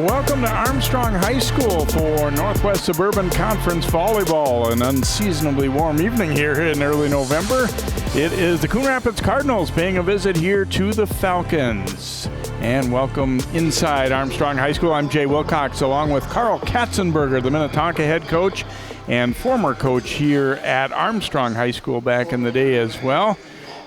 Welcome to Armstrong High School for Northwest Suburban Conference Volleyball. An unseasonably warm evening here in early November. It is the Coon Rapids Cardinals paying a visit here to the Falcons. And welcome inside Armstrong High School. I'm Jay Wilcox along with Carl Katzenberger, the Minnetonka head coach and former coach here at Armstrong High School back in the day as well.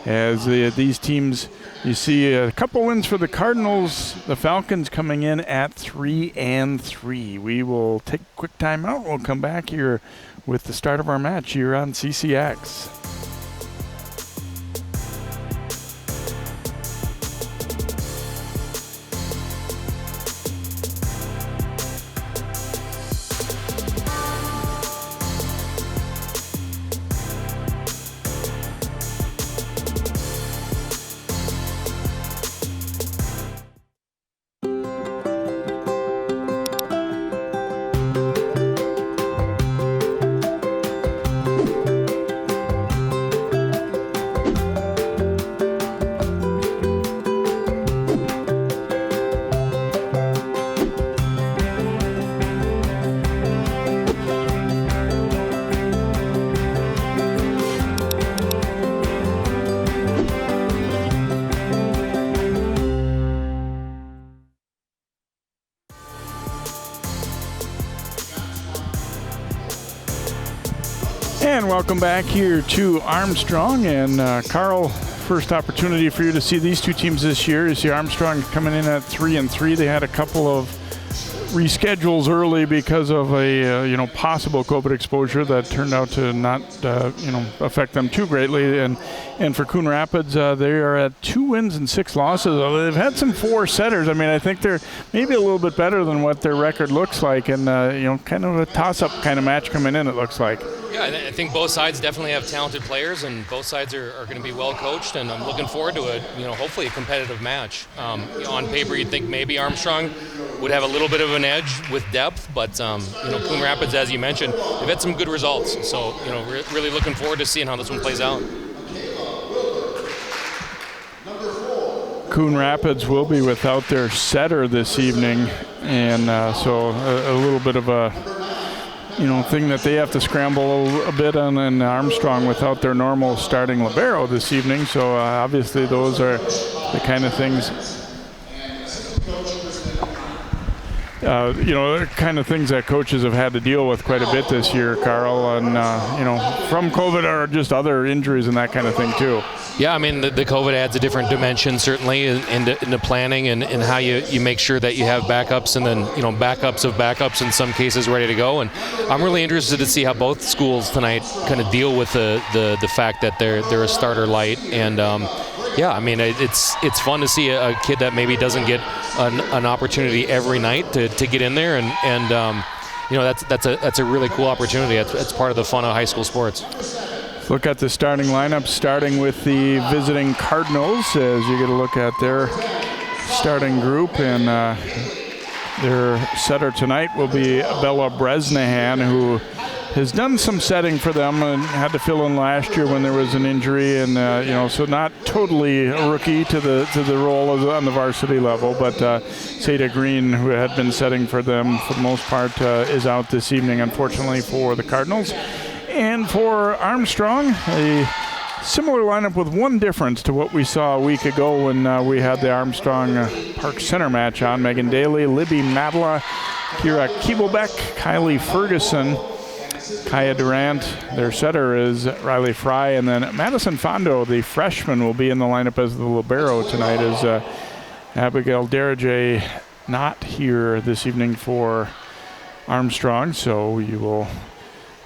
As these teams, you see a couple wins for the Cardinals, the Falcons coming in at 3-3. We will take a quick time out. We'll come back here with the start of our match here on CCX. And welcome back here to Armstrong. And Carl, first opportunity for you to see these two teams this year. You see Armstrong coming in at 3-3. They had a couple of reschedules early because of a possible COVID exposure that turned out to not affect them too greatly. And for Coon Rapids, they are at 2 wins and 6 losses. They've had some 4 setters. I mean, I think they're maybe a little bit better than what their record looks like, and kind of a toss-up kind of match coming in, it looks like. Yeah, I think both sides definitely have talented players, and both sides are going to be well coached, and I'm looking forward to hopefully a competitive match. On paper, you'd think maybe Armstrong would have a little bit of an edge with depth, but Coon Rapids, as you mentioned, they've had some good results. So really looking forward to seeing how this one plays out. Coon Rapids will be without their setter this evening, and so a little bit of a thing that they have to scramble a bit on, and Armstrong without their normal starting libero this evening. So obviously those are the kind of things, that coaches have had to deal with quite a bit this year, Carl, and from COVID or just other injuries and that kind of thing too. Yeah, I mean, the COVID adds a different dimension, certainly, into planning and how you make sure that you have backups, and then, backups of backups in some cases ready to go. And I'm really interested to see how both schools tonight kind of deal with the fact that they're a starter light. And, I mean, it's fun to see a kid that maybe doesn't get an opportunity every night to get in there. And that's a really cool opportunity. That's part of the fun of high school sports. Look at the starting lineup, starting with the visiting Cardinals, as you get a look at their starting group. And their setter tonight will be Bella Bresnahan, who has done some setting for them and had to fill in last year when there was an injury. And, so not totally a rookie to the role on the varsity level. But Seda Green, who had been setting for them for the most part, is out this evening, unfortunately, for the Cardinals. And for Armstrong, a similar lineup with one difference to what we saw a week ago when we had the Armstrong Park Center match on. Megan Daly, Libby Madla, Kira Kiebelbeck, Kylie Ferguson, Kaya Durant. Their setter is Riley Fry. And then Madison Fondo, the freshman, will be in the lineup as the libero tonight, as Abigail Darajay not here this evening for Armstrong. So you will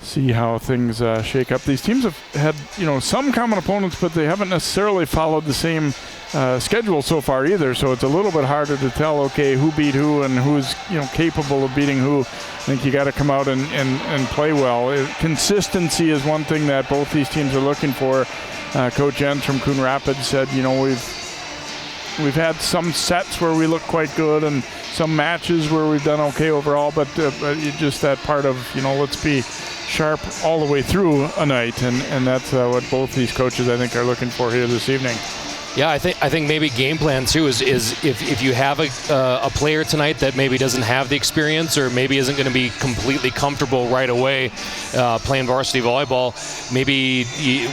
see how things shake up. These teams have had, some common opponents, but they haven't necessarily followed the same schedule so far either. So it's a little bit harder to tell, okay, who beat who and who's, capable of beating who. I think you got to come out and play well. Consistency is one thing that both these teams are looking for. Coach Jens from Coon Rapids said, we've had some sets where we look quite good and some matches where we've done okay overall, but just that part of, let's be sharp all the way through a night, and that's what both these coaches, I think, are looking for here this evening. Yeah, I think maybe game plan too is if you have a player tonight that maybe doesn't have the experience or maybe isn't going to be completely comfortable right away playing varsity volleyball, maybe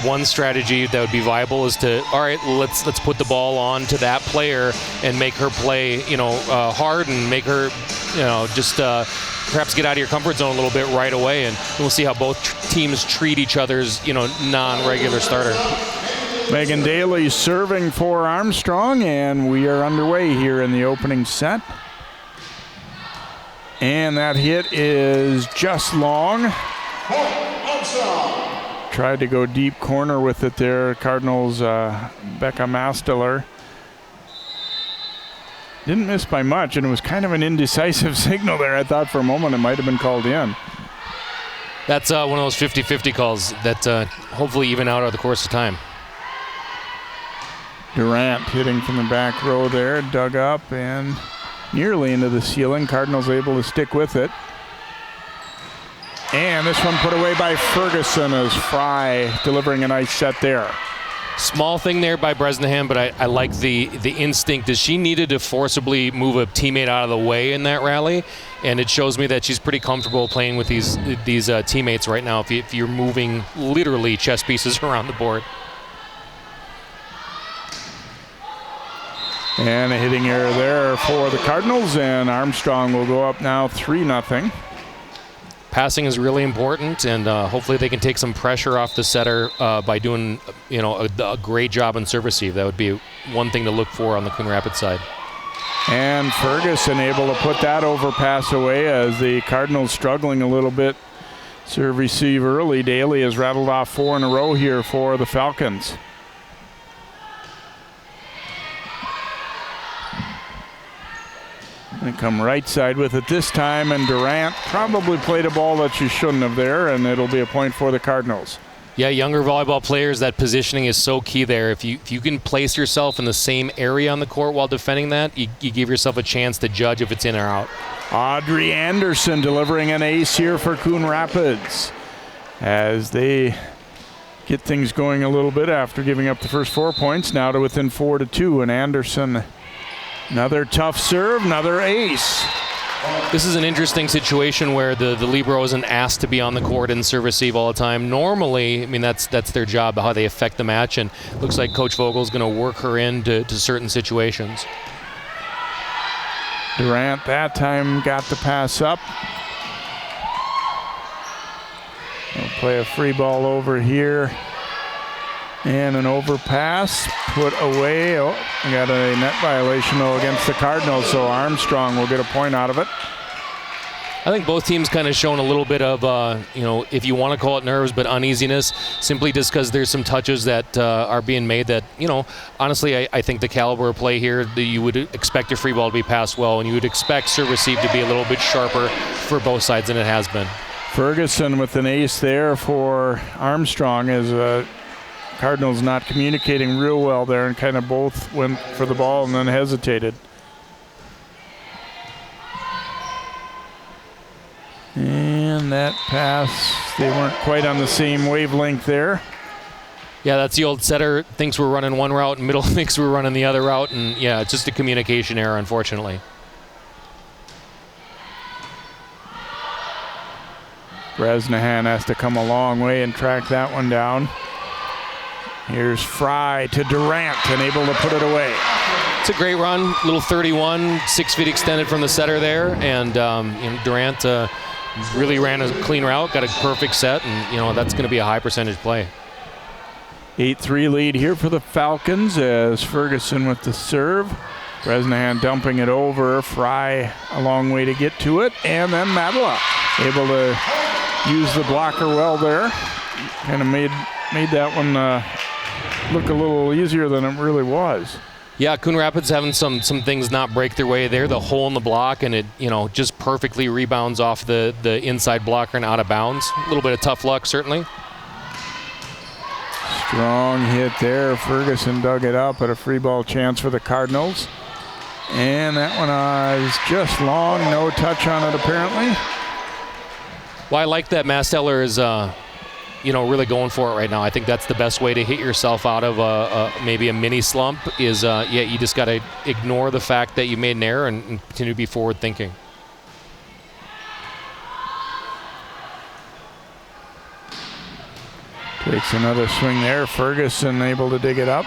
one strategy that would be viable is to, all right, let's put the ball on to that player and make her play hard and make her just perhaps get out of your comfort zone a little bit right away, and we'll see how both teams treat each other's non-regular starter. Megan Daly serving for Armstrong, and we are underway here in the opening set. And that hit is just long. Tried to go deep corner with it there, Cardinals' Becca Masteler. Didn't miss by much, and it was kind of an indecisive signal there. I thought for a moment it might have been called in. That's one of those 50-50 calls that hopefully even out over the course of time. Durant hitting from the back row there, dug up and nearly into the ceiling. Cardinals able to stick with it. And this one put away by Ferguson as Fry delivering a nice set there. Small thing there by Bresnahan, but I like the instinct that she needed to forcibly move a teammate out of the way in that rally, and it shows me that she's pretty comfortable playing with these teammates right now if you're moving literally chess pieces around the board. And a hitting error there for the Cardinals, and Armstrong will go up now 3-0. Passing is really important, and hopefully they can take some pressure off the setter by doing a great job on serve receive. That would be one thing to look for on the Coon Rapids side. And Ferguson able to put that overpass away as the Cardinals struggling a little bit. Serve receive early. Daly has rattled off 4 in a row here for the Falcons. They come right side with it this time, and Durant probably played a ball that she shouldn't have there, and it'll be a point for the Cardinals. Yeah, younger volleyball players, that positioning is so key there. If you can place yourself in the same area on the court while defending that, you give yourself a chance to judge if it's in or out. Audrey Anderson delivering an ace here for Coon Rapids as they get things going a little bit after giving up the first 4 points, now to within 4-2, and Anderson, another tough serve, another ace. This is an interesting situation where the libero isn't asked to be on the court and serve receive all the time. Normally, I mean, that's their job, how they affect the match, and looks like Coach Vogel's going to work her into certain situations. Durant that time got the pass up. We'll play a free ball over here. And an overpass put away. Oh, we got a net violation though against the Cardinals, so Armstrong will get a point out of it. I think both teams kind of shown a little bit of, if you want to call it nerves, but uneasiness, simply just because there's some touches that are being made that, honestly, I think the caliber of play here, you would expect your free ball to be passed well, and you would expect serve receive to be a little bit sharper for both sides than it has been. Ferguson with an ace there for Armstrong as Cardinals not communicating real well there, and kind of both went for the ball and then hesitated. And that pass, they weren't quite on the same wavelength there. Yeah, that's the old setter thinks we're running one route and middle thinks we're running the other route, and yeah, it's just a communication error, unfortunately. Bresnahan has to come a long way and track that one down. Here's Fry to Durant, and able to put it away. It's a great run, little 31, 6 feet extended from the setter there, and Durant really ran a clean route, got a perfect set, and that's going to be a high percentage play. 8-3 lead here for the Falcons as Ferguson with the serve. Bresnahan dumping it over, Fry a long way to get to it, and then Madela able to use the blocker well there. Kind of made that one look a little easier than it really was. Yeah, Coon Rapids having some things not break their way there. The hole in the block, and it just perfectly rebounds off the inside blocker and out of bounds. A little bit of tough luck, certainly. Strong hit there. Ferguson dug it up at a free ball chance for the Cardinals. And that one is just long. No touch on it, apparently. Well, I like that Masteller is really going for it right now. I think that's the best way to hit yourself out of maybe a mini slump is, you just got to ignore the fact that you made an error and continue to be forward thinking. Takes another swing there. Ferguson able to dig it up.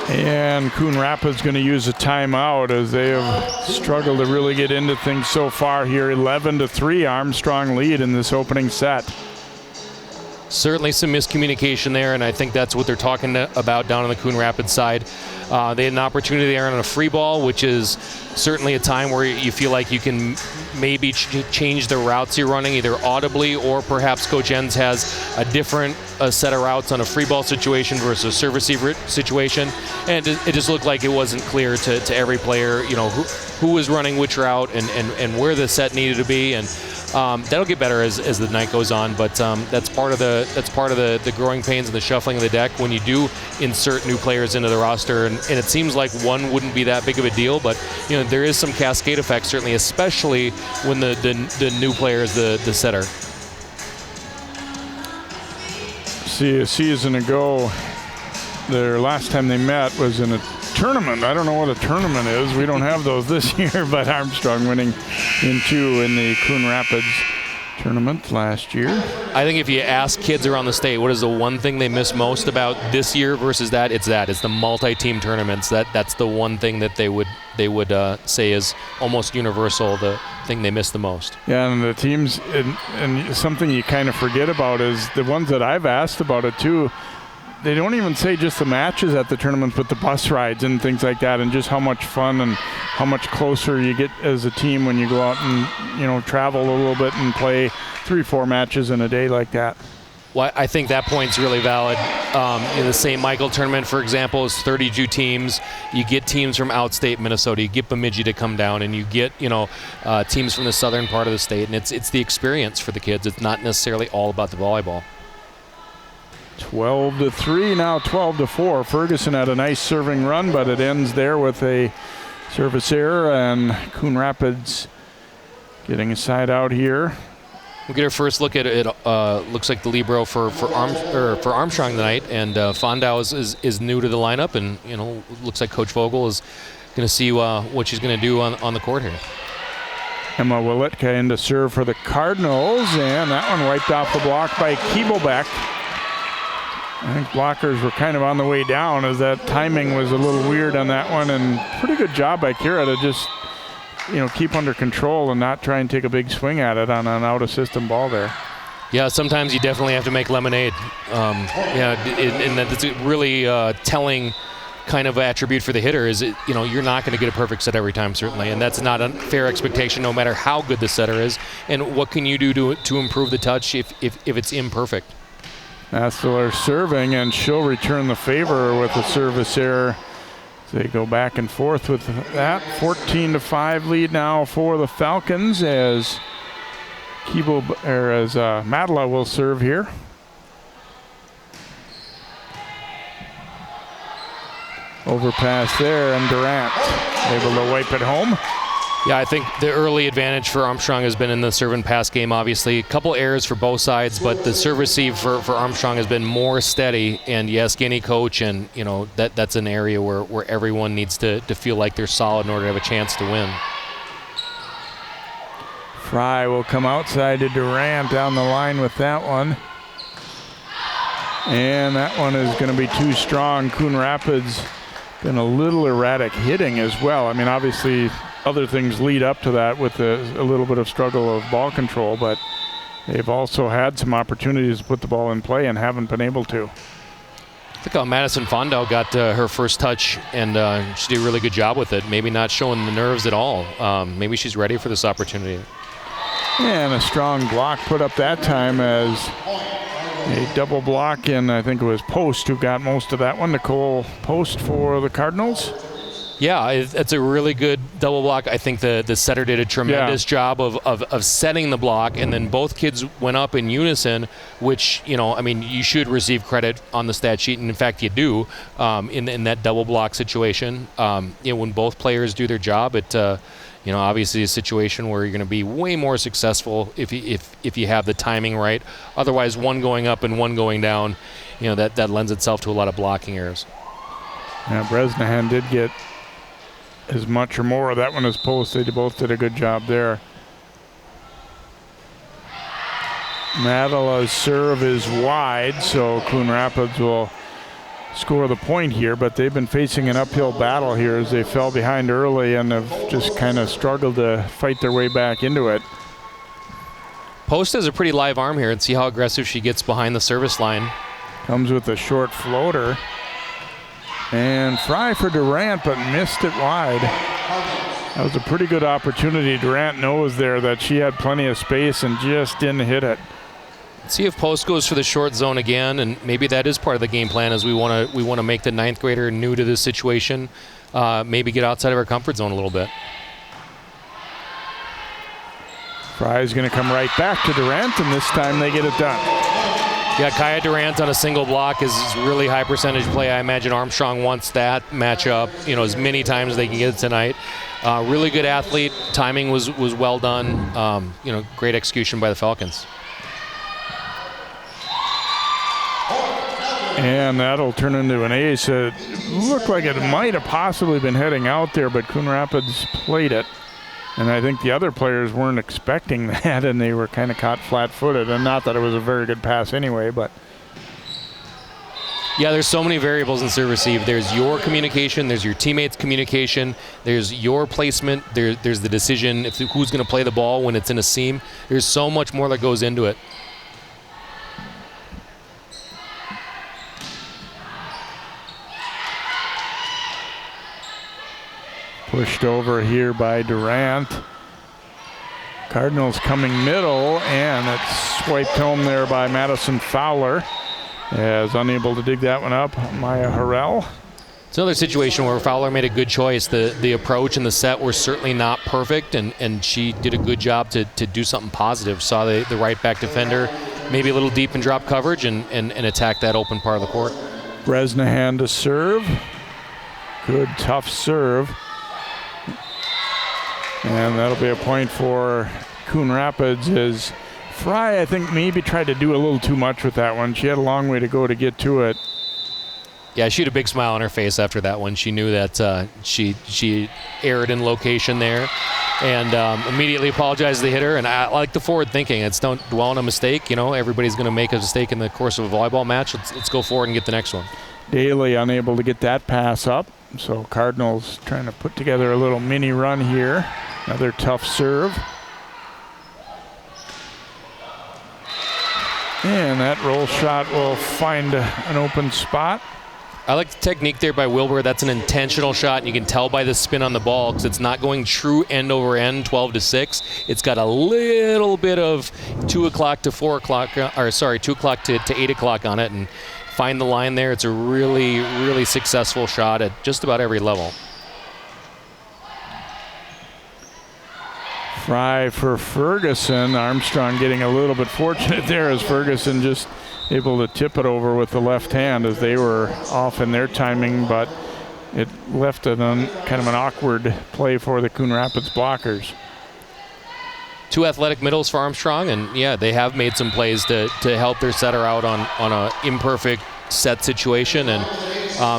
And Coon Rapids going to use a timeout as they have struggled to really get into things so far here. 11-3 Armstrong lead in this opening set. Certainly some miscommunication there, and I think that's what they're talking about down on the Coon Rapids side. They had an opportunity there on a free ball, which is certainly a time where you feel like you can maybe change the routes you're running, either audibly or perhaps Coach Enns has a different set of routes on a free ball situation versus a serve receiver situation. And it just looked like it wasn't clear to every player, who was running which route and where the set needed to be. And that'll get better as the night goes on, but that's part of the growing pains and the shuffling of the deck when you do insert new players into the roster, and it seems like one wouldn't be that big of a deal, but there is some cascade effect, certainly, especially when the new player is the setter. See, a season ago, their last time they met was in a tournament. I don't know what a tournament is. We don't have those this year, but Armstrong winning in 2 in the Coon Rapids tournament last year. I think if you ask kids around the state what is the one thing they miss most about this year versus that, it's the multi-team tournaments. That's the one thing that they would say is almost universal, the thing they miss the most. Yeah, and the teams, and something you kind of forget about is the ones that I've asked about it too. They don't even say just the matches at the tournaments, but the bus rides and things like that, and just how much fun and how much closer you get as a team when you go out and travel a little bit and play 3-4 matches in a day like that. Well, I think that point's really valid. In the St. Michael tournament, for example, is 32 teams. You get teams from outstate Minnesota. You get Bemidji to come down, and you get teams from the southern part of the state, and it's the experience for the kids. It's not necessarily all about the volleyball. 12-3, now 12-4. Ferguson had a nice serving run, but it ends there with a service error, and Coon Rapids getting a side out here. We'll get our first look at it. Looks like the libero for Armstrong tonight, and Fondau is new to the lineup, and looks like Coach Vogel is going to see what she's going to do on the court here. Emma Wilitka in to serve for the Cardinals, and that one wiped off the block by Kiebelbeck. I think blockers were kind of on the way down as that timing was a little weird on that one, and pretty good job by Kira to just keep under control and not try and take a big swing at it on an out-of-system ball there. Yeah, sometimes you definitely have to make lemonade. And that's a really telling kind of attribute for the hitter is, you're not going to get a perfect set every time, certainly, and that's not a fair expectation no matter how good the setter is. And what can you do to improve the touch if it's imperfect? Astler serving, and she'll return the favor with a service error. They go back and forth with that. 14-5 lead now for the Falcons as Madela will serve here. Overpass there, and Durant able to wipe it home. Yeah, I think the early advantage for Armstrong has been in the serve and pass game, obviously. A couple errors for both sides, but the serve receive for Armstrong has been more steady. And yes, any coach, and that's an area where everyone needs to feel like they're solid in order to have a chance to win. Fry will come outside to Durant down the line with that one. And that one is going to be too strong. Coon Rapids been a little erratic hitting as well. I mean, obviously other things lead up to that with a little bit of struggle of ball control, but they've also had some opportunities to put the ball in play and haven't been able to. I think how Madison Fondau got her first touch, and she did a really good job with it. Maybe not showing the nerves at all. Maybe she's ready for this opportunity. And a strong block put up that time as a double block, and I think it was Post who got most of that one. Nicole Post for the Cardinals. Yeah, it's a really good double block. I think the setter did a tremendous job of setting the block, and then both kids went up in unison, which, you should receive credit on the stat sheet, and in fact you do, in that double block situation. When both players do their job, obviously a situation where you're going to be way more successful if you have the timing right. Otherwise, one going up and one going down, that lends itself to a lot of blocking errors. Yeah, Bresnahan did get as much or more of that one as post. They both did a good job there. Madela's serve is wide, so Coon Rapids will score the point here, but they've been facing an uphill battle here as they fell behind early and have just kind of struggled to fight their way back into it. Post has a pretty live arm here, and see how aggressive she gets behind the service line. Comes with a short floater. And Fry for Durant, but missed it wide. That was a pretty good opportunity. Durant knows there that she had plenty of space and just didn't hit it. See if Post goes for the short zone again, and maybe that is part of the game plan, as we want to make the ninth grader new to this situation, maybe get outside of our comfort zone a little bit. Fry's going to come right back to Durant, and this time they get it done. Yeah, Kaya Durant on a single block is really high percentage play. I imagine Armstrong wants that matchup, as many times as they can get it tonight. Really good athlete. Timing was well done. Great execution by the Falcons. And that'll turn into an ace. It looked like it might have possibly been heading out there, but Coon Rapids played it. And I think the other players weren't expecting that, and they were kind of caught flat-footed. And not that it was a very good pass anyway, but. Yeah, there's so many variables in serve receive. There's your communication, there's your teammates' communication, there's your placement, there's the decision who's going to play the ball when it's in a seam. There's so much more that goes into it. Pushed over here by Durant. Cardinals coming middle, and it's swiped home there by Madison Fowler. As unable to dig that one up, Maya Harrell. It's another situation where Fowler made a good choice. The approach and the set were certainly not perfect, and she did a good job to do something positive. Saw the right back defender, maybe a little deep in drop coverage, and attack that open part of the court. Bresnahan to serve. Good, tough serve. And that'll be a point for Coon Rapids as Fry, I think, maybe tried to do a little too much with that one. She had a long way to go to get to it. Yeah, she had a big smile on her face after that one. She knew that she erred in location there, and immediately apologized to the hitter. And I like the forward thinking. It's don't dwell on a mistake. Everybody's going to make a mistake in the course of a volleyball match. Let's go forward and get the next one. Daly unable to get that pass up. So Cardinals trying to put together a little mini run here. Another tough serve. And that roll shot will find an open spot. I like the technique there by Wilbur. That's an intentional shot, and you can tell by the spin on the ball because it's not going true end over end, 12-6. It's got a little bit of 2 o'clock to 4 o'clock, 2 o'clock to 8 o'clock on it, and find the line there. It's a really, really successful shot at just about every level. Fry for Ferguson. Armstrong getting a little bit fortunate there as Ferguson just able to tip it over with the left hand as they were off in their timing, but it left it on kind of an awkward play for the Coon Rapids blockers. 2 athletic middles for Armstrong, and yeah, they have made some plays to help their setter out on an imperfect set situation. And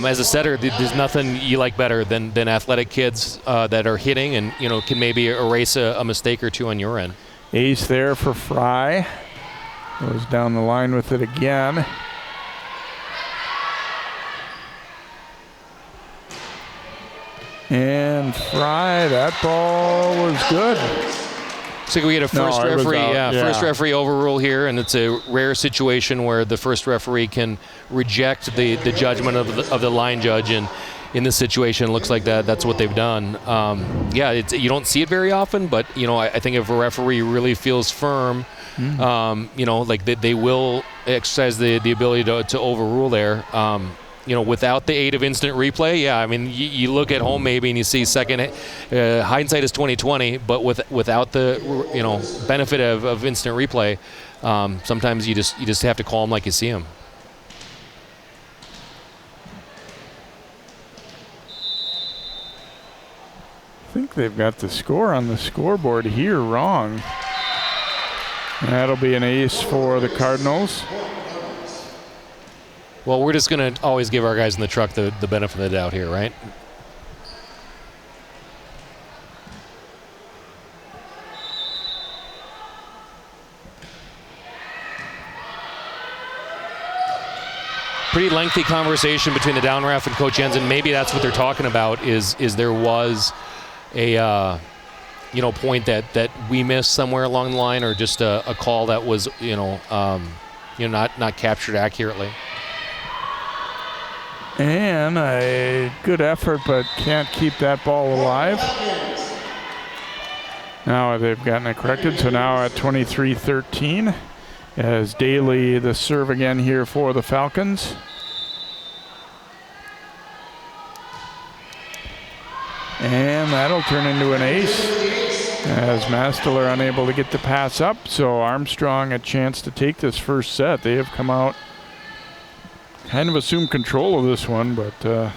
as a setter, there's nothing you like better than athletic kids that are hitting and can maybe erase a mistake or two on your end. Ace there for Fry. Goes down the line with it again. And Fry, that ball was good. Looks like we get a first first referee overrule here, and it's a rare situation where the first referee can reject the judgment of the line judge, and in this situation, it looks like that's what they've done. You don't see it very often, but I think if a referee really feels firm, they will exercise the ability to overrule there. Without the aid of instant replay, you look at home maybe and you see second. Hindsight is 20/20, but without the benefit of instant replay, sometimes you just have to call them like you see them. I think they've got the score on the scoreboard here wrong. And that'll be an ace for the Cardinals. Well, we're just going to always give our guys in the truck the benefit of the doubt here, right? Pretty lengthy conversation between the down ref and Coach Jensen. Maybe that's what they're talking about. Is there was a point that we missed somewhere along the line, or just a call that was not captured accurately. And a good effort, but can't keep that ball alive. Now they've gotten it corrected, so now at 23-13. As Daly the serve again here for the Falcons. And that'll turn into an ace as Masteler unable to get the pass up. So Armstrong a chance to take this first set. They have come out, kind of assumed control of this one, but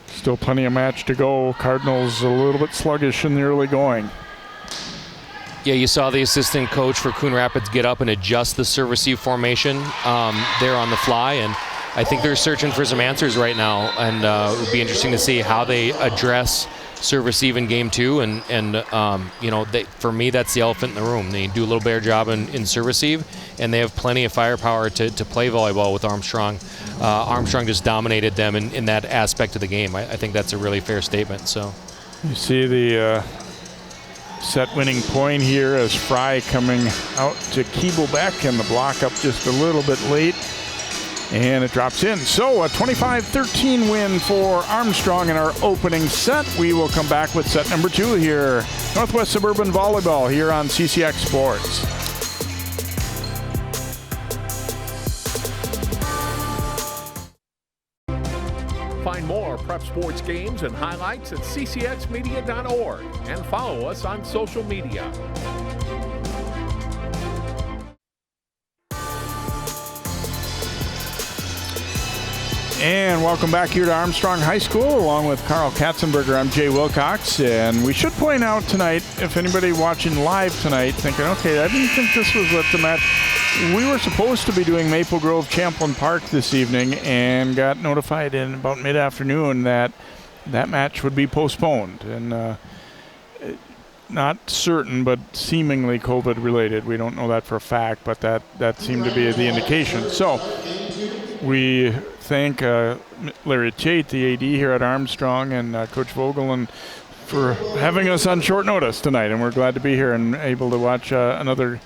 still plenty of match to go. Cardinals a little bit sluggish in the early going. Yeah, you saw the assistant coach for Coon Rapids get up and adjust the serve-receive formation there on the fly, and I think they're searching for some answers right now, and it would be interesting to see how they address serve-receive in Game 2, for me, that's the elephant in the room. They do a little better job in serve-receive, and they have plenty of firepower to play volleyball with Armstrong. Armstrong just dominated them in that aspect of the game. I think that's a really fair statement. So you see the set winning point here as Fry coming out to Keeble back, and the block up just a little bit late, and it drops in. So a 25-13 win for Armstrong in our opening set. We will come back with set number 2 here. Northwest Suburban Volleyball here on CCX Sports. Find more prep sports games and highlights at ccxmedia.org and follow us on social media. And welcome back here to Armstrong High School. Along with Carl Katzenberger, I'm Jay Wilcox. And we should point out tonight, if anybody watching live tonight thinking, okay, I didn't think this was what the match. We were supposed to be doing Maple Grove Champlin Park this evening and got notified in about mid-afternoon that that match would be postponed. And not certain, but seemingly COVID related. We don't know that for a fact, but that seemed to be the indication. So we thank Larry Tate, the AD here at Armstrong, and Coach Vogelin for having us on short notice tonight. And we're glad to be here and able to watch another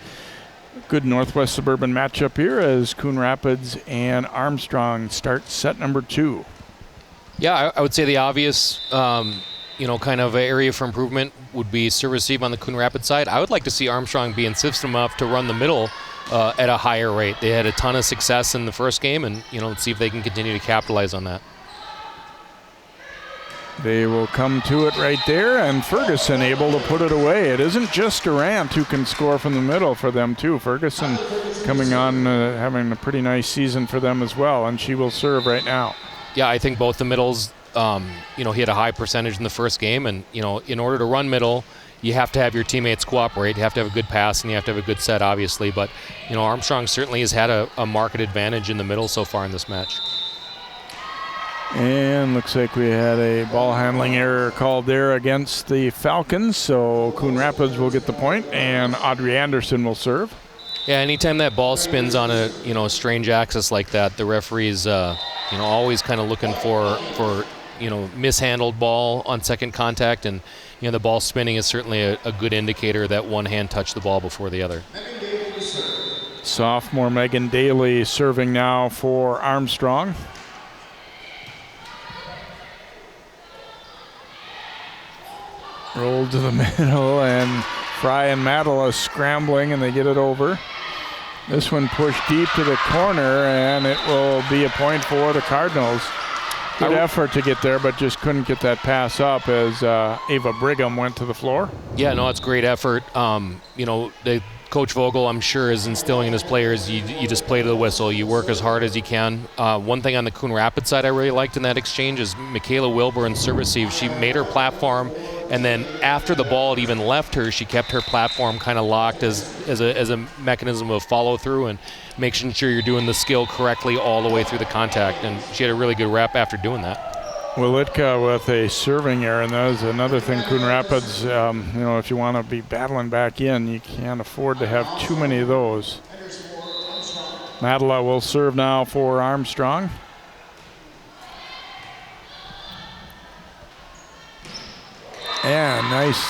good Northwest Suburban matchup here as Coon Rapids and Armstrong start set number 2. Yeah, I would say the obvious, kind of area for improvement would be serve receive on the Coon Rapids side. I would like to see Armstrong be insistent enough to run the middle at a higher rate. They had a ton of success in the first game, and let's see if they can continue to capitalize on that. They will come to it right there, and Ferguson able to put it away. It isn't just Durant who can score from the middle for them too. Ferguson coming on, having a pretty nice season for them as well, and she will serve right now. Yeah, I think both the middles, he had a high percentage in the first game, and in order to run middle, you have to have your teammates cooperate. You have to have a good pass, and you have to have a good set, obviously. But Armstrong certainly has had a market advantage in the middle so far in this match. And looks like we had a ball handling error called there against the Falcons, so Coon Rapids will get the point, and Audrey Anderson will serve. Yeah, anytime that ball spins on a strange axis like that, the referee's always kind of looking for mishandled ball on second contact, and the ball spinning is certainly a good indicator that one hand touched the ball before the other. Sophomore Megan Daly serving now for Armstrong. Rolled to the middle, and Fry and Matala scrambling, and they get it over. This one pushed deep to the corner, and it will be a point for the Cardinals. Good effort to get there, but just couldn't get that pass up as Ava Brigham went to the floor. Yeah, no, it's great effort. The Coach Vogel, I'm sure, is instilling in his players, you just play to the whistle. You work as hard as you can. One thing on the Coon Rapids side I really liked in that exchange is Michaela Wilbur in serve receive. She made her platform And then after the ball had even left her, she kept her platform kind of locked as a mechanism of follow through and making sure you're doing the skill correctly all the way through the contact. And she had a really good rep after doing that. Wilitka with a serving error, and that was another thing. Coon Rapids, if you want to be battling back in, you can't afford to have too many of those. Madela will serve now for Armstrong. And nice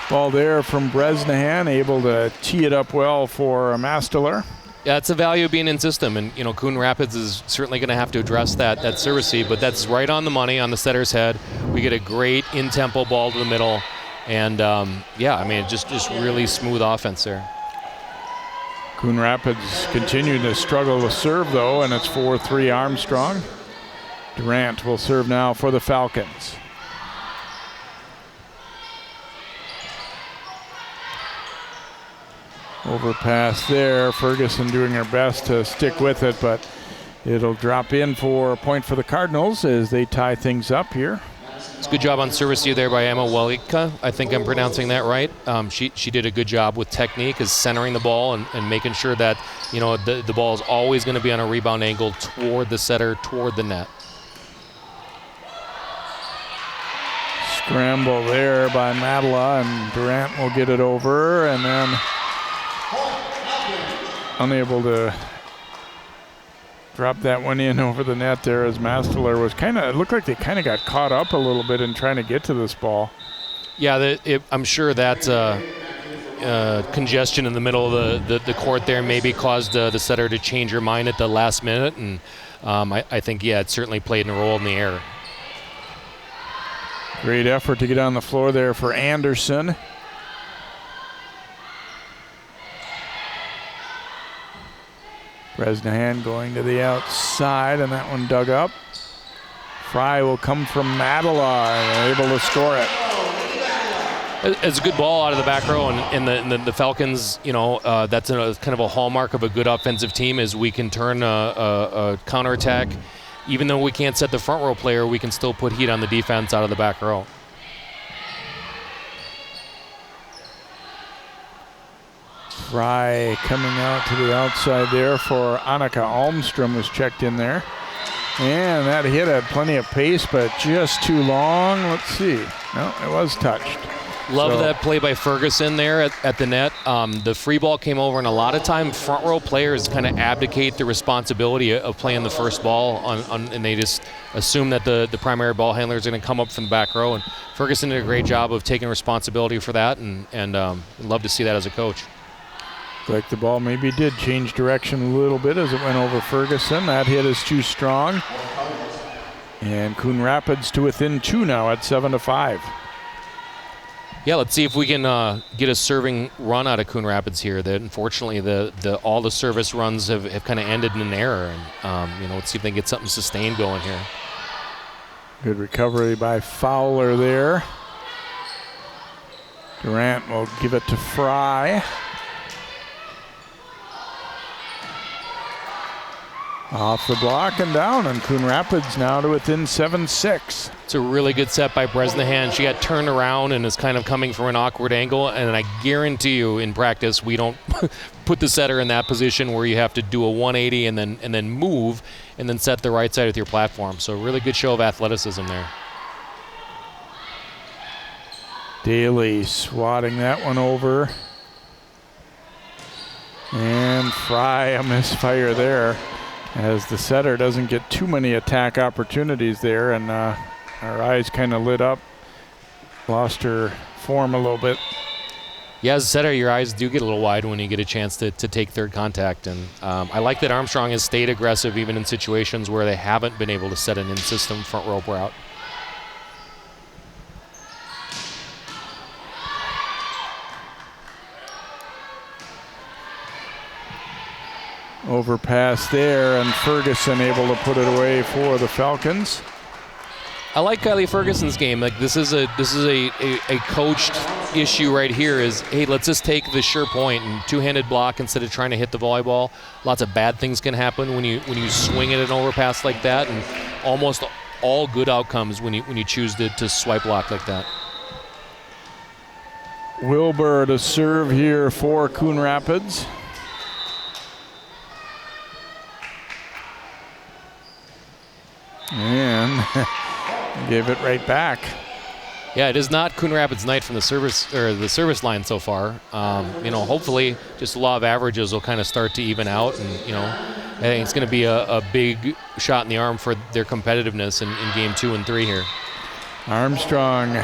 ball there from Bresnahan, able to tee it up well for Masteler. Yeah, it's the value of being in system, and Coon Rapids is certainly going to have to address that service seed, but that's right on the money on the setter's head. We get a great in-tempo ball to the middle, and just really smooth offense there. Coon Rapids continue to struggle to serve though, and it's 4-3 Armstrong. Durant will serve now for the Falcons. Overpass there. Ferguson doing her best to stick with it, but it'll drop in for a point for the Cardinals as they tie things up here. It's a good job on service there by Emma Wilitka. I think I'm pronouncing that right. She did a good job with technique, is centering the ball and making sure that the ball is always going to be on a rebound angle toward the setter, toward the net. Scramble there by Madela, and Durant will get it over, and then unable to drop that one in over the net there as Masteler was it looked like they kind of got caught up a little bit in trying to get to this ball. Yeah, I'm sure that congestion in the middle of the court there maybe caused the setter to change her mind at the last minute, and I think, it certainly played a role in the error. Great effort to get on the floor there for Anderson. Bresnahan going to the outside, and that one dug up. Fry will come from Madela and able to score it. It's a good ball out of the back row, and the Falcons, that's kind of a hallmark of a good offensive team is we can turn a counterattack. Even though we can't set the front row player, we can still put heat on the defense out of the back row. Fry coming out to the outside there for Annika Almstrom was checked in there. And that hit had plenty of pace, but just too long. Let's see. No, it was touched. Love that play by Ferguson there at the net. The free ball came over, and a lot of time front row players kind of abdicate the responsibility of playing the first ball, and they just assume that the primary ball handler is going to come up from the back row. And Ferguson did a great job of taking responsibility for that, and love to see that as a coach. Like the ball maybe did change direction a little bit as it went over Ferguson. That hit is too strong. And Coon Rapids to within 2 now at 7-5. Yeah, let's see if we can get a serving run out of Coon Rapids here. That unfortunately all the service runs have kind of ended in an error, and let's see if they can get something sustained going here. Good recovery by Fowler there. Durant will give it to Fry. Off the block and down, and Coon Rapids now to within 7-6. It's a really good set by Bresnahan. She got turned around and is kind of coming from an awkward angle, and I guarantee you in practice we don't put the setter in that position where you have to do a 180 and then move and then set the right side with your platform. So really good show of athleticism there. Daly swatting that one over. And Fry a misfire there, as the setter doesn't get too many attack opportunities there, and our eyes kind of lit up. Lost her form a little bit. Yeah, as a setter, your eyes do get a little wide when you get a chance to take third contact. And I like that Armstrong has stayed aggressive even in situations where they haven't been able to set an in-system front rope route. Overpass there, and Ferguson able to put it away for the Falcons. I like Kylie Ferguson's game. Like this is a coached issue right here. Is hey, let's just take the sure point and two-handed block instead of trying to hit the volleyball. Lots of bad things can happen when you swing at an overpass like that, and almost all good outcomes when you choose to swipe block like that. Wilbur to serve here for Coon Rapids. And gave it right back. Yeah, it is not Coon Rapids' night from the service line so far. Hopefully, just the law of averages will kind of start to even out, and I think it's going to be a big shot in the arm for their competitiveness in game 2 and 3 here. Armstrong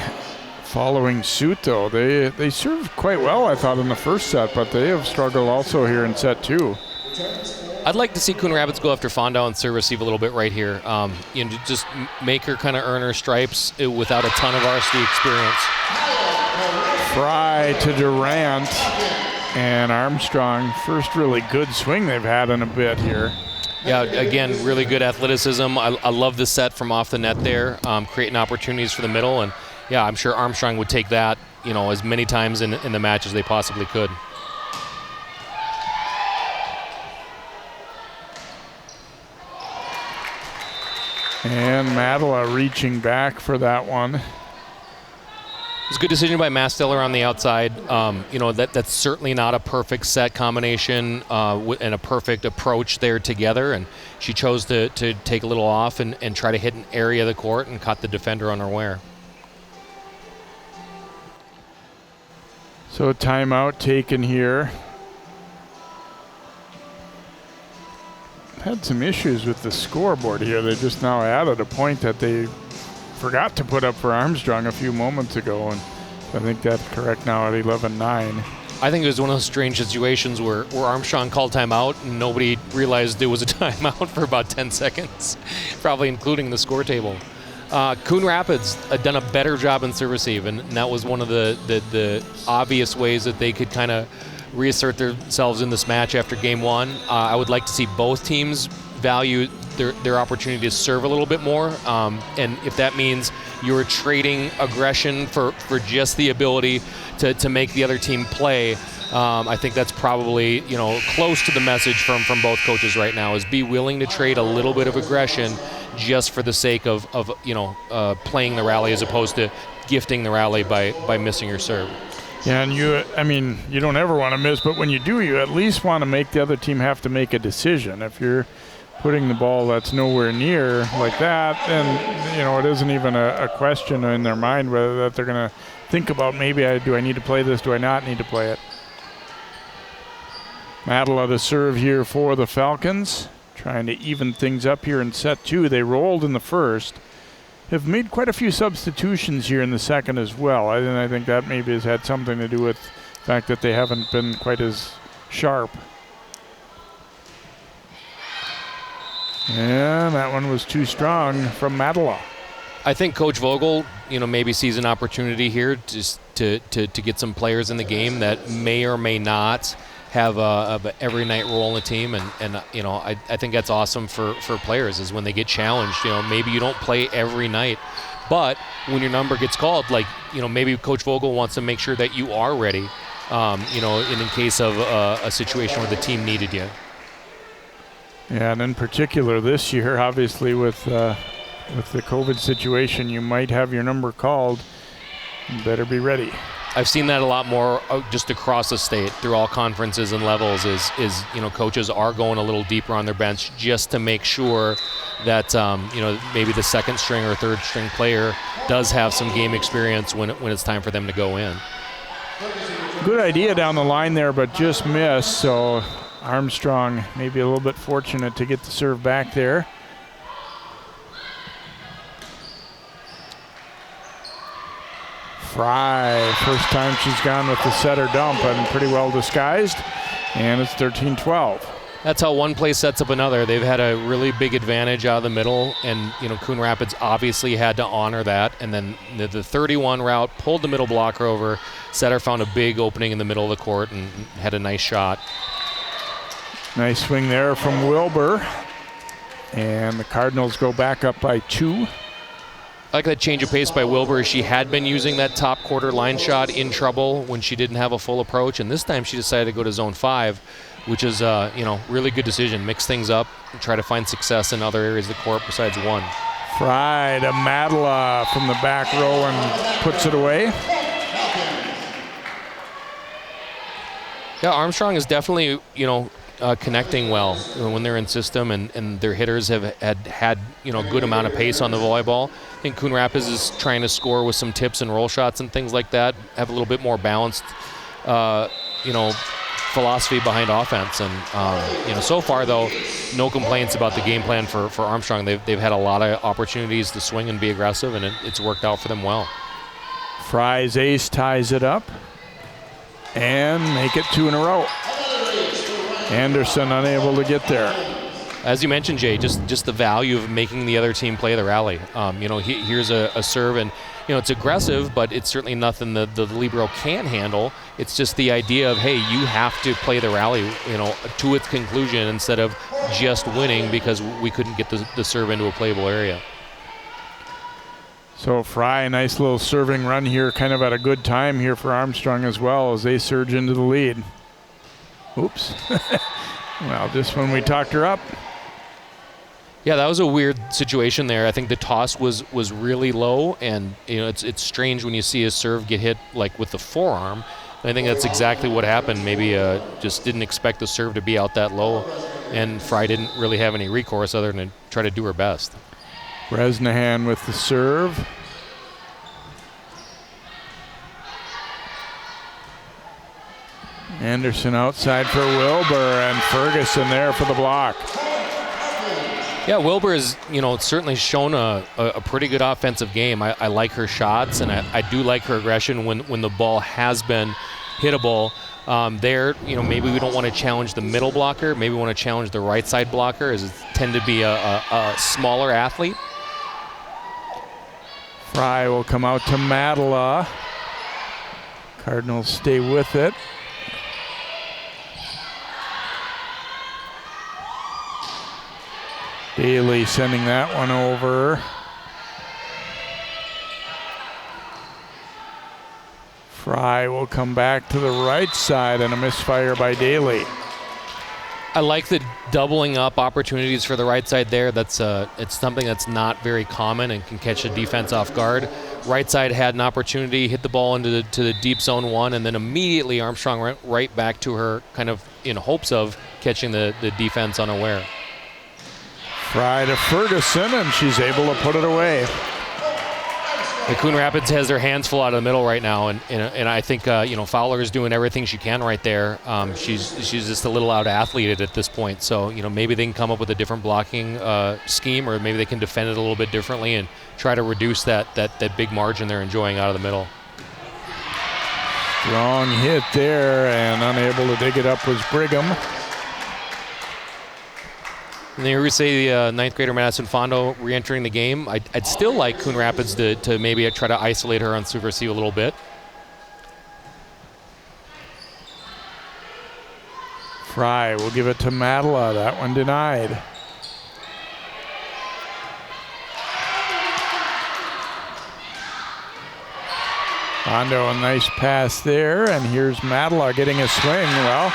following suit, though. They served quite well, I thought, in the first set, but they have struggled also here in set 2. I'd like to see Coon Rapids go after Fondau and serve receive a little bit right here. Just make her kind of earn her stripes without a ton of varsity experience. Fry to Durant, and Armstrong, first really good swing they've had in a bit here. Yeah, again, really good athleticism. I love the set from off the net there, creating opportunities for the middle. And yeah, I'm sure Armstrong would take that, as many times in the match as they possibly could. And Madela reaching back for that one. It's a good decision by Masteller on the outside. That's certainly not a perfect set combination and a perfect approach there together. And she chose to take a little off and try to hit an area of the court and caught the defender unaware. So a timeout taken here. Had some issues with the scoreboard here. They just now added a point that they forgot to put up for Armstrong a few moments ago, and I think that's correct now at 11-9. I think it was one of those strange situations where Armstrong called timeout and nobody realized it was a timeout for about 10 seconds, probably including the score table. Coon Rapids had done a better job in serve receive, and that was one of the obvious ways that they could kind of reassert themselves in this match after game 1. I would like to see both teams value their opportunity to serve a little bit more, and if that means you're trading aggression for just the ability to make the other team play, I think that's probably close to the message from both coaches right now, is be willing to trade a little bit of aggression just for the sake of playing the rally as opposed to gifting the rally by missing your serve. Yeah, and you don't ever want to miss, but when you do, you at least want to make the other team have to make a decision. If you're putting the ball that's nowhere near like that, then it isn't even a question in their mind whether that they're going to think about, maybe do I need to play this, do I not need to play it. Madela to serve here for the Falcons, trying to even things up here in set 2. They rolled in the first. Have made quite a few substitutions here in the second as well. I think that maybe has had something to do with the fact that they haven't been quite as sharp. And that one was too strong from Madela. I think Coach Vogel, maybe sees an opportunity here just to get some players in the game that may or may not have a every night role in the team, and I think that's awesome for players, is when they get challenged. Maybe you don't play every night, but when your number gets called, maybe Coach Vogel wants to make sure that you are ready, in case of a situation where the team needed you. Yeah, and in particular this year, obviously with the COVID situation, you might have your number called. You better be ready. I've seen that a lot more just across the state through all conferences and levels is coaches are going a little deeper on their bench just to make sure that maybe the second string or third string player does have some game experience when it's time for them to go in. Good idea down the line there, but just missed. So Armstrong maybe a little bit fortunate to get the serve back there. Fry, first time she's gone with the setter dump, and pretty well disguised, and it's 13-12. That's how one play sets up another. They've had a really big advantage out of the middle, and Coon Rapids obviously had to honor that. And then the 31 route pulled the middle blocker over. Setter found a big opening in the middle of the court and had a nice shot. Nice swing there from Wilbur, and the Cardinals go back up by 2. I like that change of pace by Wilbur. She had been using that top quarter line shot in trouble when she didn't have a full approach, and this time she decided to go to zone 5, which is really good decision. Mix things up and try to find success in other areas of the court besides one. Fry to Madela from the back row and puts it away. Yeah, Armstrong is definitely, connecting well when they're in system, and their hitters have had good amount of pace on the volleyball. I think Coon Rapids is trying to score with some tips and roll shots and things like that, have a little bit more balanced, philosophy behind offense. And, so far, though, no complaints about the game plan for Armstrong. They've had a lot of opportunities to swing and be aggressive, and it's worked out for them well. Fry's ace ties it up and make it 2 in a row. Anderson unable to get there. As you mentioned, Jay, just the value of making the other team play the rally. Here's a serve, and it's aggressive, but it's certainly nothing that the libero can't handle. It's just the idea of, hey, you have to play the rally, to its conclusion instead of just winning because we couldn't get the serve into a playable area. So Fry, a nice little serving run here, kind of at a good time here for Armstrong as well as they surge into the lead. Oops. Well, just when we talked her up. Yeah, that was a weird situation there. I think the toss was really low, and it's strange when you see a serve get hit like with the forearm. And I think that's exactly what happened. Maybe just didn't expect the serve to be out that low, and Fry didn't really have any recourse other than to try to do her best. Bresnahan with the serve. Anderson outside for Wilbur, and Ferguson there for the block. Yeah, Wilbur has, certainly shown a pretty good offensive game. I like her shots, and I do like her aggression when the ball has been hittable. Maybe we don't want to challenge the middle blocker. Maybe we want to challenge the right side blocker, as it tend to be a smaller athlete. Fry will come out to Madela. Cardinals stay with it. Daly sending that one over. Fry will come back to the right side, and a misfire by Daly. I like the doubling up opportunities for the right side there. That's it's something that's not very common and can catch the defense off guard. Right side had an opportunity, hit the ball into the deep zone 1, and then immediately Armstrong went right back to her, kind of in hopes of catching the defense unaware. Fry to Ferguson, and she's able to put it away. The Coon Rapids has their hands full out of the middle right now, and I think Fowler is doing everything she can right there. She's just a little out-athleted at this point, so maybe they can come up with a different blocking scheme, or maybe they can defend it a little bit differently and try to reduce that big margin they're enjoying out of the middle. Strong hit there, and unable to dig it up was Brigham. And here we say the ninth grader Madison Fondo re-entering the game. I'd still like Coon Rapids to maybe try to isolate her on super C a little bit. Fry will give it to Madela. That one denied. Fondo, a nice pass there, and here's Madela getting a swing. Well,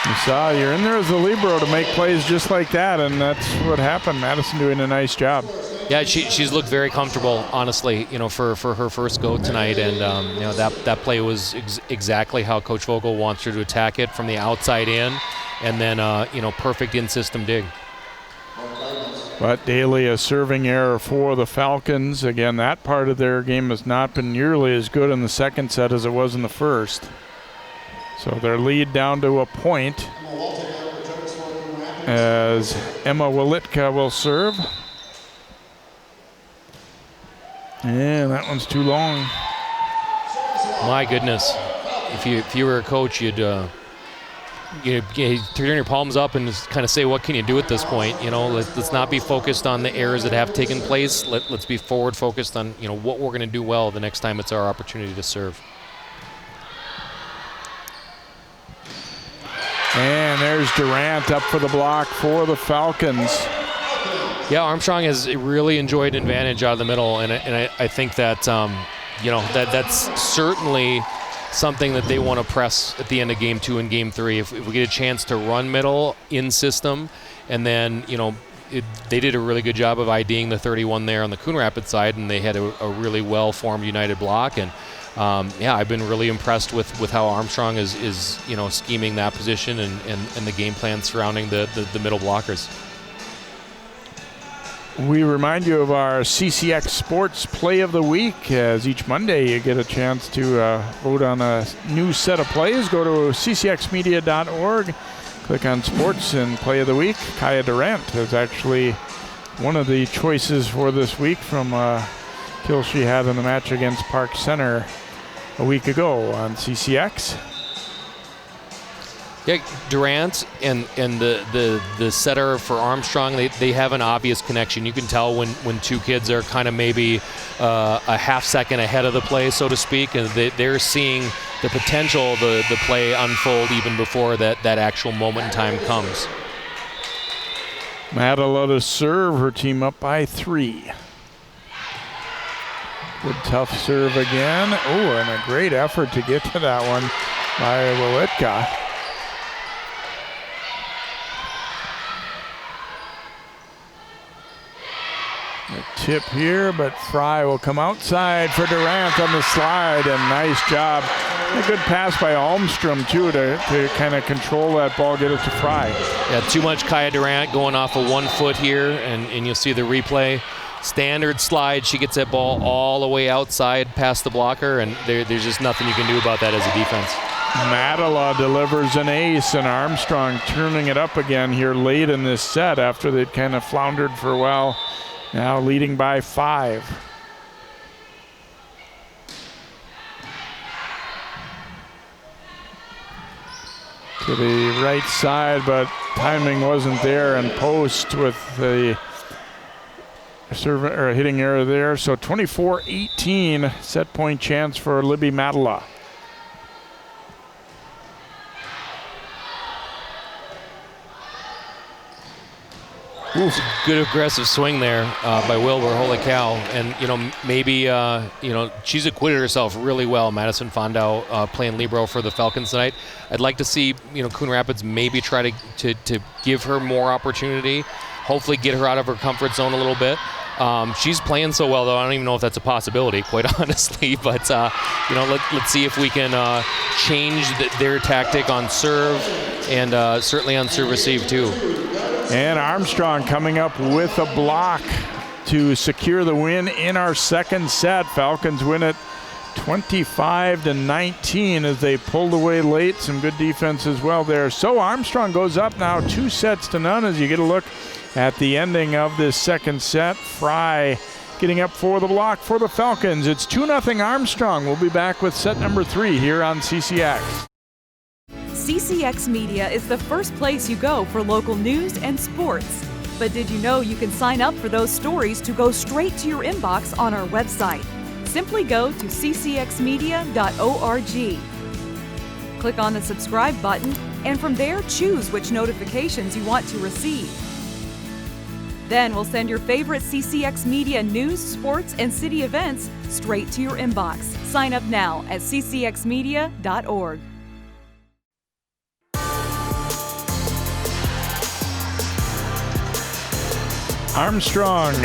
you saw you're in there as a libero to make plays just like that, and that's what happened. Madison doing a nice job. Yeah, she's looked very comfortable, honestly, for her first go tonight, and that play was exactly how Coach Vogel wants her to attack it, from the outside in, and then perfect in-system dig. But Daly, a serving error for the Falcons. Again, that part of their game has not been nearly as good in the second set as it was in the first. So their lead down to a point as Emma Wilitka will serve. And that one's too long. My goodness. If you were a coach, you'd turn your palms up and just kind of say, what can you do at this point? Let's not be focused on the errors that have taken place. Let's be forward focused on what we're going to do well the next time it's our opportunity to serve. And there's Durant up for the block for the Falcons. Yeah, Armstrong has really enjoyed advantage out of the middle, and I think that that's certainly something that they want to press at the end of Game 2 and Game 3. If we get a chance to run middle in system, and then they did a really good job of IDing the 31 there on the Coon Rapids side, and they had a really well-formed United block, and yeah, I've been really impressed with how Armstrong is scheming that position and the game plan surrounding the middle blockers. We remind you of our CCX Sports Play of the Week, as each Monday you get a chance to vote on a new set of plays. Go to ccxmedia.org, click on Sports and Play of the Week. Kaya Durant is actually one of the choices for this week from a kill she had in the match against Park Center a week ago on CCX. Yeah, Durant and the setter for Armstrong, they have an obvious connection. You can tell when two kids are kind of maybe a half second ahead of the play, so to speak, and they're seeing the potential of the play unfold even before that actual moment in time comes. Madela to serve, her team up by 3. Good tough serve again. Oh, and a great effort to get to that one by Wolitka. A tip here, but Fry will come outside for Durant on the slide, and nice job. A good pass by Armstrong too to kind of control that ball, get it to Fry. Yeah, too much Kaya Durant going off of 1 foot here, and you'll see the replay. Standard slide, she gets that ball all the way outside past the blocker, and there's just nothing you can do about that as a defense. Madela delivers an ace, and Armstrong turning it up again here late in this set after they'd kind of floundered for a while. Now leading by 5. To the right side, but timing wasn't there, and post with the serve or hitting error there. So 24-18 set point chance for Libby Madela. Oof. Good aggressive swing there by Wilbur. Holy cow. And, maybe, she's acquitted herself really well. Madison Fondau playing libero for the Falcons tonight. I'd like to see, Coon Rapids maybe try to give her more opportunity, hopefully get her out of her comfort zone a little bit. She's playing so well, though, I don't even know if that's a possibility, quite honestly. But, let's see if we can change their tactic on serve and certainly on serve receive, too. And Armstrong coming up with a block to secure the win in our second set. Falcons win it 25-19 as they pulled away late. Some good defense as well there. So Armstrong goes up now 2-0 as you get a look at the ending of this second set. Fry getting up for the block for the Falcons. It's 2-0 Armstrong. We'll be back with set number 3 here on CCX. CCX Media is the first place you go for local news and sports. But did you know you can sign up for those stories to go straight to your inbox on our website? Simply go to ccxmedia.org. Click on the subscribe button, and from there choose which notifications you want to receive. Then we'll send your favorite CCX Media news, sports, and city events straight to your inbox. Sign up now at ccxmedia.org. Armstrong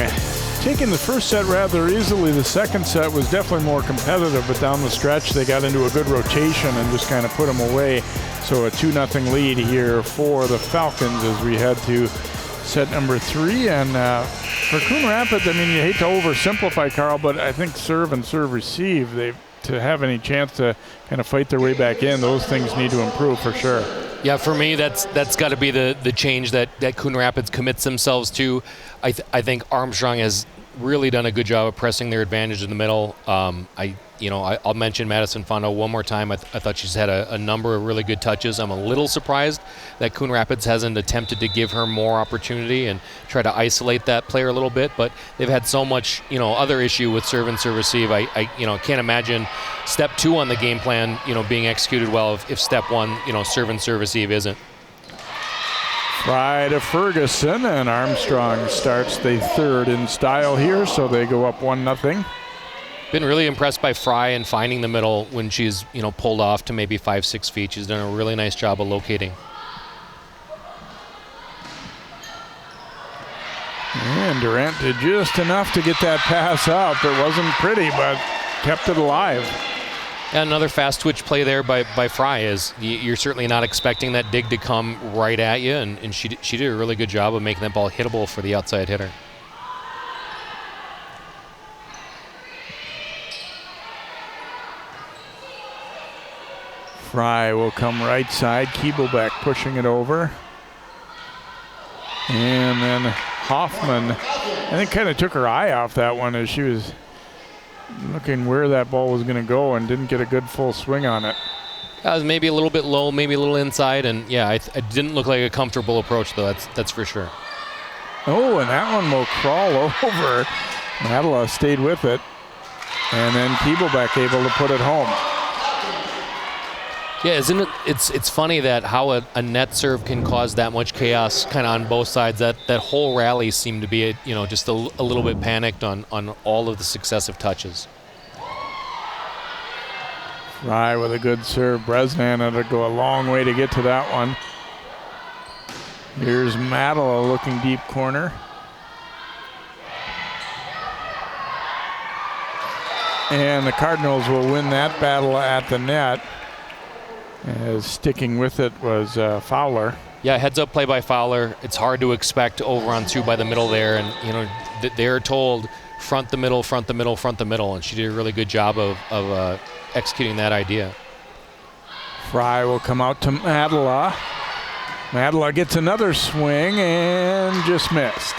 taking the first set rather easily. The second set was definitely more competitive, but down the stretch they got into a good rotation and just kind of put them away. So a 2-0 lead here for the Falcons as we head to set number 3. And for Coon Rapids, I mean, you hate to oversimplify, Carl, but I think serve and serve receive, to have any chance to kind of fight their way back in, those things need to improve for sure. Yeah, for me, that's got to be the change that Coon Rapids commits themselves to. I think Armstrong has really done a good job of pressing their advantage in the middle. I'll mention Madison Fondau one more time. I thought she's had a number of really good touches. I'm a little surprised that Coon Rapids hasn't attempted to give her more opportunity and try to isolate that player a little bit, but they've had so much, other issue with serve and serve receive. I can't imagine step 2 on the game plan, being executed well if step 1, serve and serve receive isn't. Fry to Ferguson, and Armstrong starts the third in style here, so they go up 1-0. Been really impressed by Fry and finding the middle when she's, pulled off to maybe 5-6 feet. She's done a really nice job of locating. And Durant did just enough to get that pass up. It wasn't pretty, but kept it alive. And another fast twitch play there by Fry is you're certainly not expecting that dig to come right at you, and she did a really good job of making that ball hittable for the outside hitter. Fry will come right side. Keeblebeck pushing it over. And then Hoffman, I think, kind of took her eye off that one as she was looking where that ball was going to go and didn't get a good full swing on it. It was maybe a little bit low, maybe a little inside, and yeah, it didn't look like a comfortable approach, though. That's for sure. Oh, and that one will crawl over. Madela stayed with it. And then Keeblebeck able to put it home. Yeah, isn't it? It's funny that how a net serve can cause that much chaos kind of on both sides. That whole rally seemed to be just a little bit panicked on all of the successive touches. Fry with a good serve. Bresnan had to go a long way to get to that one. Here's Madela looking deep corner. And the Cardinals will win that battle at the net. As sticking with it was Fowler. Yeah, heads up play by Fowler. It's hard to expect over on two by the middle there, and they're told front the middle, front the middle, front the middle, and she did a really good job of executing that idea. Fry will come out to Madela. Madela gets another swing and just missed.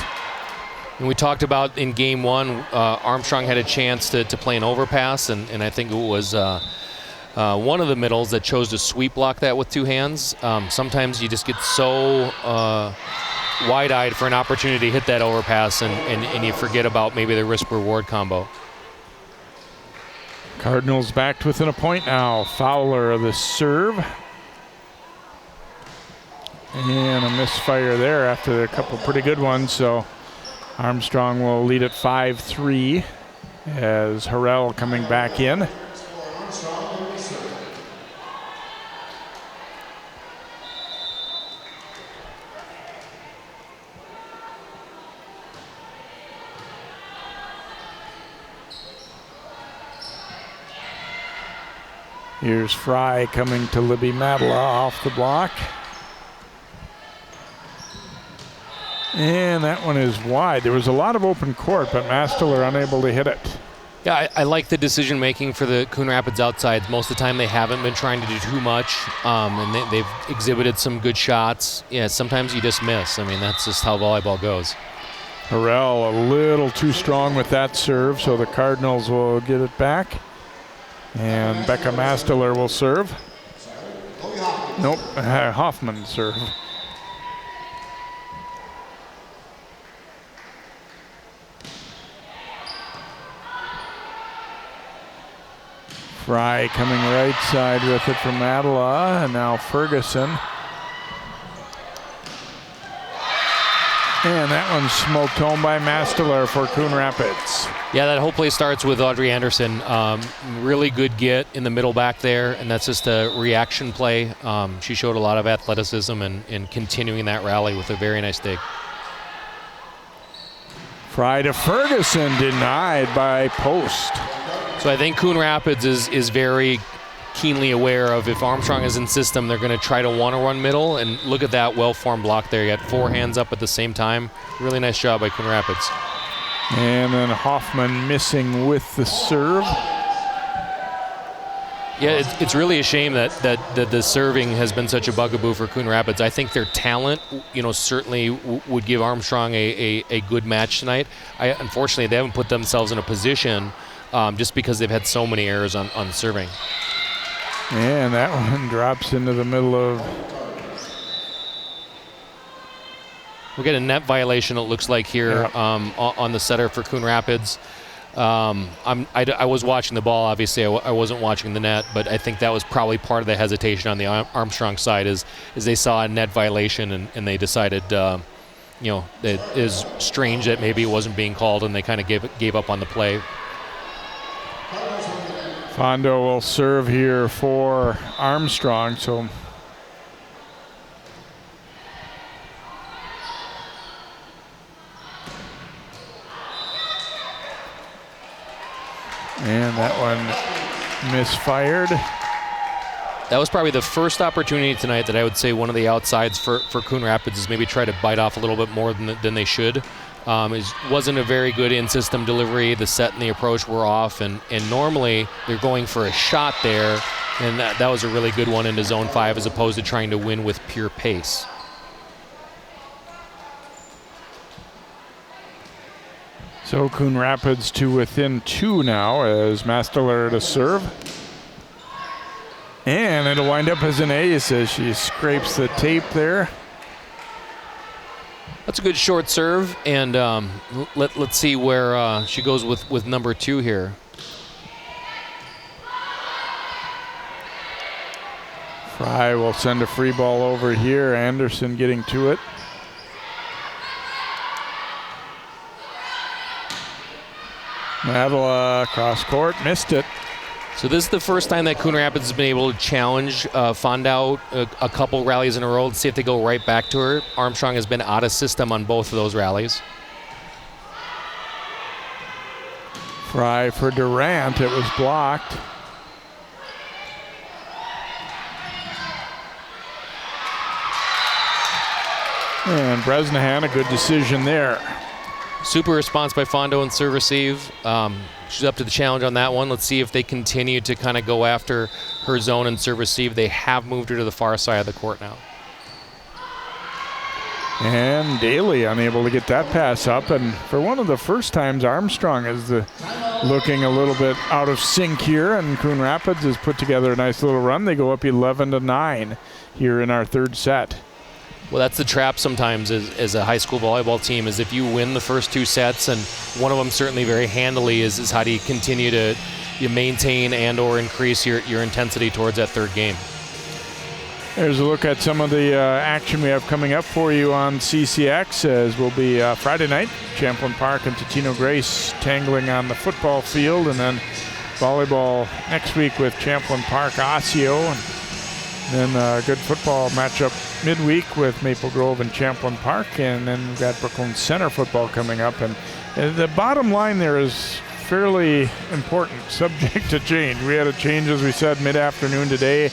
And we talked about in game one, Armstrong had a chance to play an overpass, and I think it was one of the middles that chose to sweep block that with two hands. Sometimes you just get so wide-eyed for an opportunity to hit that overpass, and you forget about maybe the risk-reward combo. Cardinals backed within a point now. Fowler of the serve. And a misfire there after a couple pretty good ones, so Armstrong will lead at 5-3 as Harrell coming back in. Here's Fry coming to Libby Madela off the block. And that one is wide. There was a lot of open court, but Masteler unable to hit it. Yeah, I like the decision making for the Coon Rapids outsides. Most of the time they haven't been trying to do too much, and they've exhibited some good shots. Yeah, sometimes you just miss. I mean, that's just how volleyball goes. Harrell a little too strong with that serve, so the Cardinals will get it back. And Becca Masteler will serve. Nope, Hoffman serve. Fry coming right side with it from Madela, and now Ferguson. And that one's smoked home by Masteler for Coon Rapids. Yeah, that whole play starts with Audrey Anderson. Really good get in the middle back there, and that's just a reaction play. She showed a lot of athleticism and continuing that rally with a very nice dig. Fry to Ferguson, denied by post. So I think Coon Rapids is very keenly aware of if Armstrong is in system, they're going to try to want to run middle, and look at that well-formed block there. You got four hands up at the same time. Really nice job by Coon Rapids. And then Hoffman missing with the serve. Yeah, it's really a shame that the serving has been such a bugaboo for Coon Rapids. I think their talent, certainly would give Armstrong a good match tonight. Unfortunately, they haven't put themselves in a position just because they've had so many errors on serving. And that one drops into the middle of... We'll get a net violation, it looks like, here on the setter for Coon Rapids. I was watching the ball, obviously. I wasn't watching the net, but I think that was probably part of the hesitation on the Armstrong side is they saw a net violation and they decided, it is strange that maybe it wasn't being called, and they kind of gave up on the play. Fondo will serve here for Armstrong, so... And that one misfired. That was probably the first opportunity tonight that I would say one of the outsides for Coon Rapids is maybe try to bite off a little bit more than they should. It wasn't a very good in-system delivery. The set and the approach were off, and normally they're going for a shot there, and that was a really good one into zone 5 as opposed to trying to win with pure pace. So Coon Rapids to within 2 now as Masteler to serve. And it'll wind up as an ace as she scrapes the tape there. That's a good short serve, and let's see where she goes with number 2 here. Fry will send a free ball over here. Anderson getting to it. Madela cross court, missed it. So this is the first time that Coon Rapids has been able to challenge Fondao a couple rallies in a row to see if they go right back to her. Armstrong has been out of system on both of those rallies. Fry for Durant, it was blocked. And Bresnahan, a good decision there. Super response by Fondo and serve receive. She's up to the challenge on that one. Let's see if they continue to kind of go after her zone and serve receive. They have moved her to the far side of the court now. And Daly unable to get that pass up. And for one of the first times, Armstrong is looking a little bit out of sync here. And Coon Rapids has put together a nice little run. They go up 11-9 here in our third set. Well, that's the trap sometimes as a high school volleyball team, is if you win the first 2 sets, and one of them certainly very handily, is how do you continue to maintain and or increase your intensity towards that third game. There's a look at some of the action we have coming up for you on CCX, as will be Friday night, Champlain Park and Totino Grace tangling on the football field, and then volleyball next week with Champlain Park Osseo, and then a good football matchup midweek with Maple Grove and Champlain Park, and then we've got Brooklyn Center football coming up. And the bottom line there is fairly important, subject to change. We had a change, as we said, mid-afternoon today,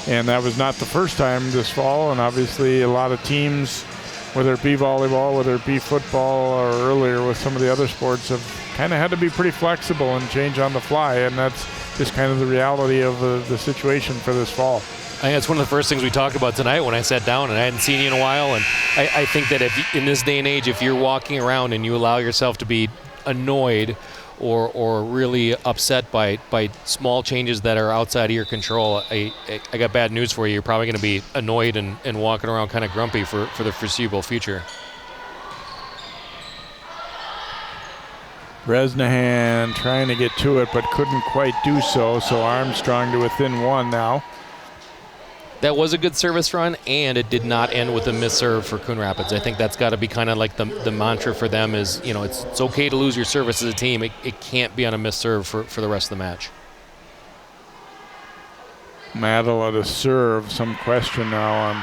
and that was not the first time this fall, and obviously a lot of teams, whether it be volleyball, whether it be football, or earlier with some of the other sports, have kind of had to be pretty flexible and change on the fly, and that's just kind of the reality of the situation for this fall. I think that's one of the first things we talked about tonight when I sat down, and I hadn't seen you in a while. And I think that if in this day and age, if you're walking around and you allow yourself to be annoyed or really upset by small changes that are outside of your control, I got bad news for you. You're probably going to be annoyed and walking around kind of grumpy for the foreseeable future. Bresnahan trying to get to it, but couldn't quite do so. So Armstrong to within 1 now. That was a good service run, and it did not end with a misserve for Coon Rapids. I think that's got to be kind of like the mantra for them is, it's okay to lose your service as a team. It can't be on a misserve for the rest of the match. Madela to serve. Some question now on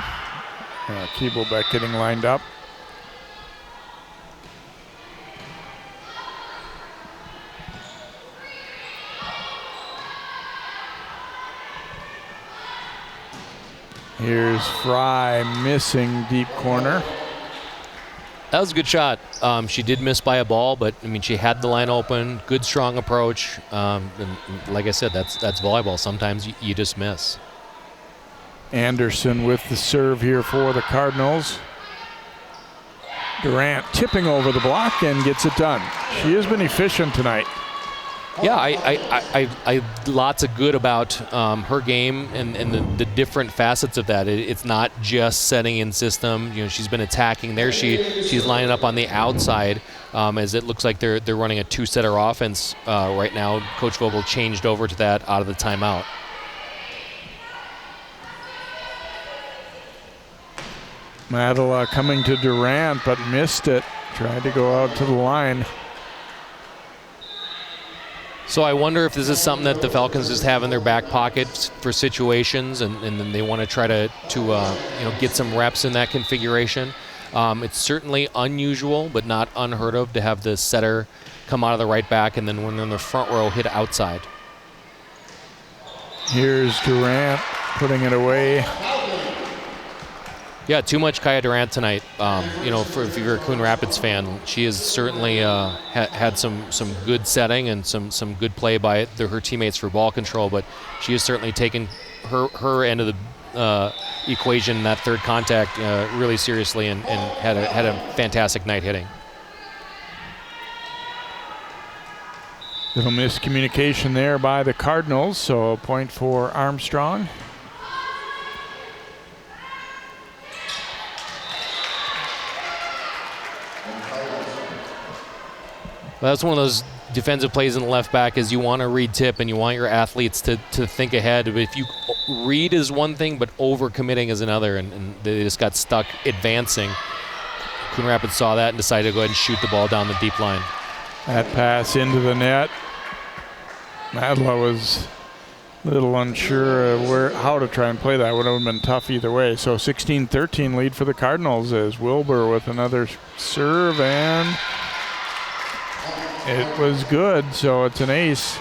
Keeblebeck getting lined up. Here's Fry missing deep corner. That was a good shot. She did miss by a ball, but she had the line open. Good, strong approach. And like I said, that's volleyball. Sometimes you just miss. Anderson with the serve here for the Cardinals. Durant tipping over the block and gets it done. She has been efficient tonight. Yeah, I lots of good about her game and the different facets of that. It's not just setting in system. She's been attacking there. She's lining up on the outside as it looks like they're running a 2-setter offense right now. Coach Vogel changed over to that out of the timeout. Madela coming to Durant, but missed it. Tried to go out to the line. So I wonder if this is something that the Falcons just have in their back pocket for situations, and then they want to try to get some reps in that configuration. It's certainly unusual, but not unheard of, to have the setter come out of the right back and then when they're in the front row, hit outside. Here's Durant putting it away. Yeah, too much Kaya Durant tonight. If you're a Coon Rapids fan, she has certainly had some good setting and some good play by her teammates for ball control, but she has certainly taken her end of the equation, that third contact, really seriously, and had a fantastic night hitting. Little miscommunication there by the Cardinals, so a point for Armstrong. Well, that's one of those defensive plays in the left back is you want to read tip and you want your athletes to think ahead. But if you read is one thing, but overcommitting is another, and they just got stuck advancing. Coon Rapids saw that and decided to go ahead and shoot the ball down the deep line. That pass into the net. Madla was a little unsure of how to try and play that. Would have been tough either way. So 16-13 lead for the Cardinals as Wilbur with another serve, and it was good, so it's an ace.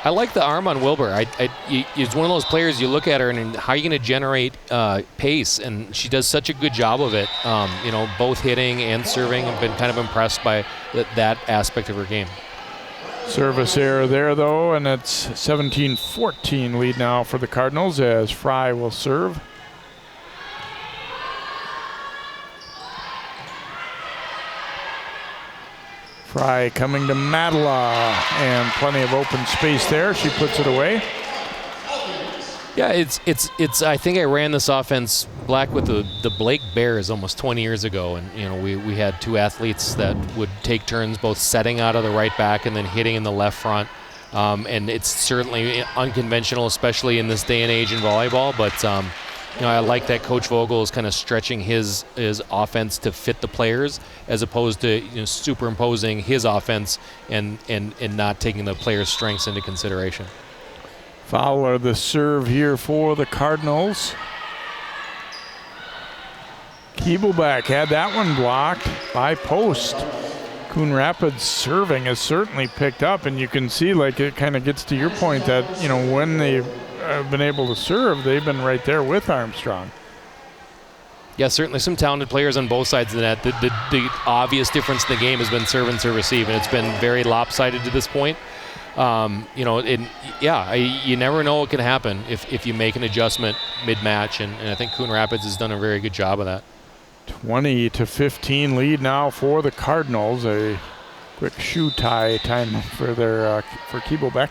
I like the arm on Wilbur. It's one of those players you look at her and how are you going to generate pace, and she does such a good job of it. Both hitting and serving. I've been kind of impressed by that aspect of her game. Service error there, though, and it's 17-14 lead now for the Cardinals as Fry will serve. Fry coming to Madla, and plenty of open space there. She puts it away. Yeah, it's. I think I ran this offense black with the Blake Bears almost 20 years ago, and we had two athletes that would take turns both setting out of the right back and then hitting in the left front. And it's certainly unconventional, especially in this day and age in volleyball. But I like that Coach Vogel is kind of stretching his offense to fit the players, as opposed to superimposing his offense and not taking the players' strengths into consideration. Fowler the serve here for the Cardinals. Keebleback had that one blocked by post. Coon Rapids serving has certainly picked up, and you can see like it kind of gets to your point that when they've been able to serve, they've been right there with Armstrong. Yeah, certainly some talented players on both sides of the net. The obvious difference in the game has been serve and serve receive, and it's been very lopsided to this point. You never know what can happen if you make an adjustment mid-match, and I think Coon Rapids has done a very good job of that. 20-15 lead now for the Cardinals. A quick shoe tie time for Keebleback.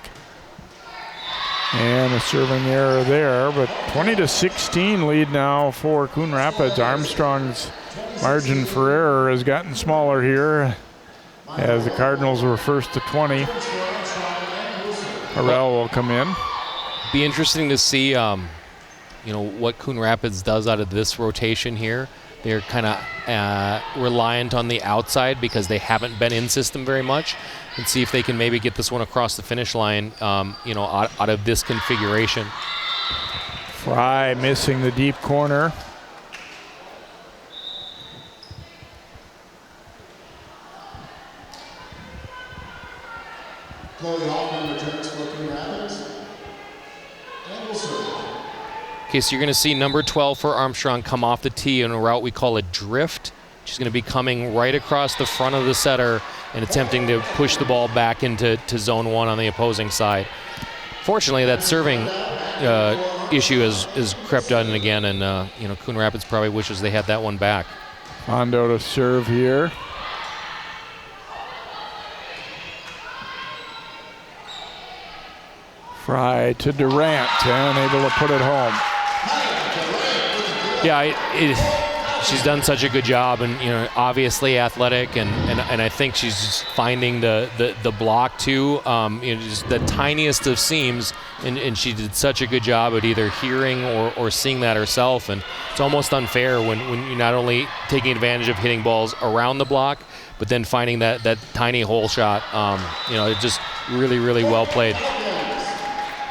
And a serving error there, but 20-16 lead now for Coon Rapids. Armstrong's margin for error has gotten smaller here as the Cardinals were first to 20. Harrell will come in. Be interesting to see, what Coon Rapids does out of this rotation here. They're kind of reliant on the outside because they haven't been in system very much, and see if they can maybe get this one across the finish line, out of this configuration. Fry missing the deep corner. Okay, so you're going to see number 12 for Armstrong come off the tee in a route we call a drift. She's going to be coming right across the front of the setter and attempting to push the ball back into zone one on the opposing side. Fortunately, that serving issue has crept on again, and Coon Rapids probably wishes they had that one back. Hondo to serve here. Fry to Durant, and able to put it home. Yeah, she's done such a good job, and obviously athletic, and I think she's just finding the block too. Just the tiniest of seams, and she did such a good job at either hearing or seeing that herself. And it's almost unfair when you're not only taking advantage of hitting balls around the block, but then finding that tiny hole shot. It's just really, really well played.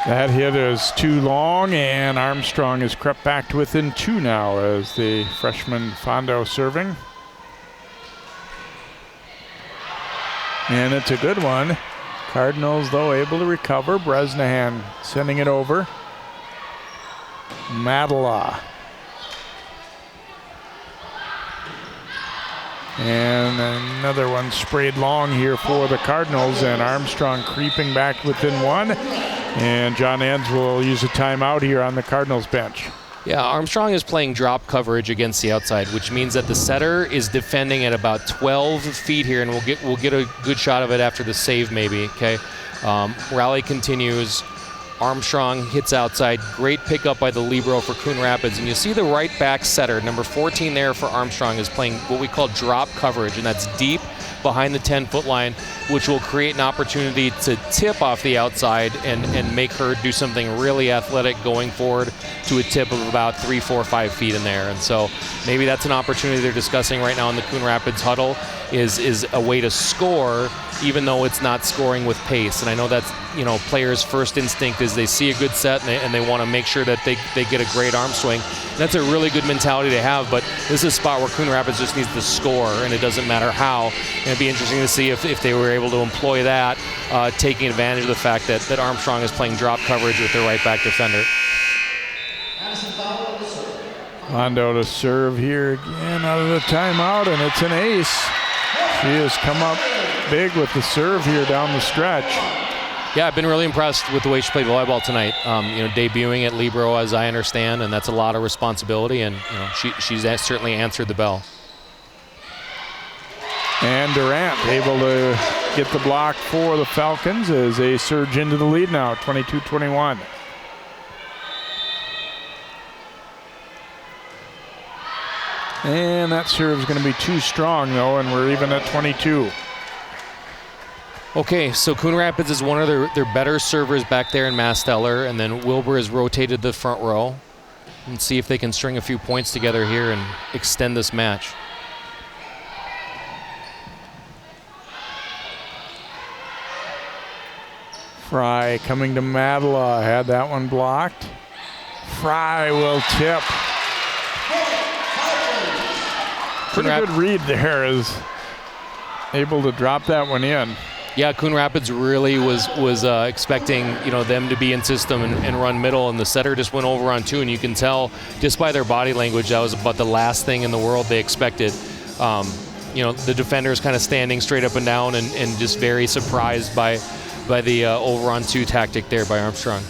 That hit is too long, and Armstrong has crept back to within two now as the freshman Fondo serving. And it's a good one. Cardinals, though, able to recover. Bresnahan sending it over. Madela. And another one sprayed long here for the Cardinals, and Armstrong creeping back within one. And John Enns will use a timeout here on the Cardinals bench. Yeah, Armstrong is playing drop coverage against the outside, which means that the setter is defending at about 12 feet here, and we'll get a good shot of it after the save maybe, okay? Rally continues. Armstrong hits outside. Great pickup by the libero for Coon Rapids. And you see the right back setter, number 14 there for Armstrong, is playing what we call drop coverage, and that's deep behind the 10-foot line, which will create an opportunity to tip off the outside and make her do something really athletic going forward to a tip of about 3, 4, 5 feet in there. And so maybe that's an opportunity they're discussing right now in the Coon Rapids huddle, is a way to score even though it's not scoring with pace. And I know that's, players' first instinct is they see a good set and they want to make sure that they get a great arm swing. And that's a really good mentality to have, but this is a spot where Coon Rapids just needs to score, and it doesn't matter how. And it'd be interesting to see if they were able to employ that, taking advantage of the fact that Armstrong is playing drop coverage with their right back defender. Hondo to serve here again out of the timeout, and it's an ace. She has come up big with the serve here down the stretch. Yeah, I've been really impressed with the way she played volleyball tonight. Debuting at libero, as I understand, and that's a lot of responsibility, and she's certainly answered the bell. And Durant able to get the block for the Falcons as they surge into the lead now, 22-21. And that serve is going to be too strong, though, and we're even at 22. Okay, so Coon Rapids is one of their better servers back there in Masteller, and then Wilbur has rotated the front row. And see if they can string a few points together here and extend this match. Fry coming to Madela, had that one blocked. Fry will tip. Pretty good read there, is able to drop that one in. Yeah, Coon Rapids really was expecting them to be in system and run middle, and the setter just went over on two, and you can tell just by their body language that was about the last thing in the world they expected. The defenders kind of standing straight up and down and just very surprised by the over on two tactic there by Armstrong.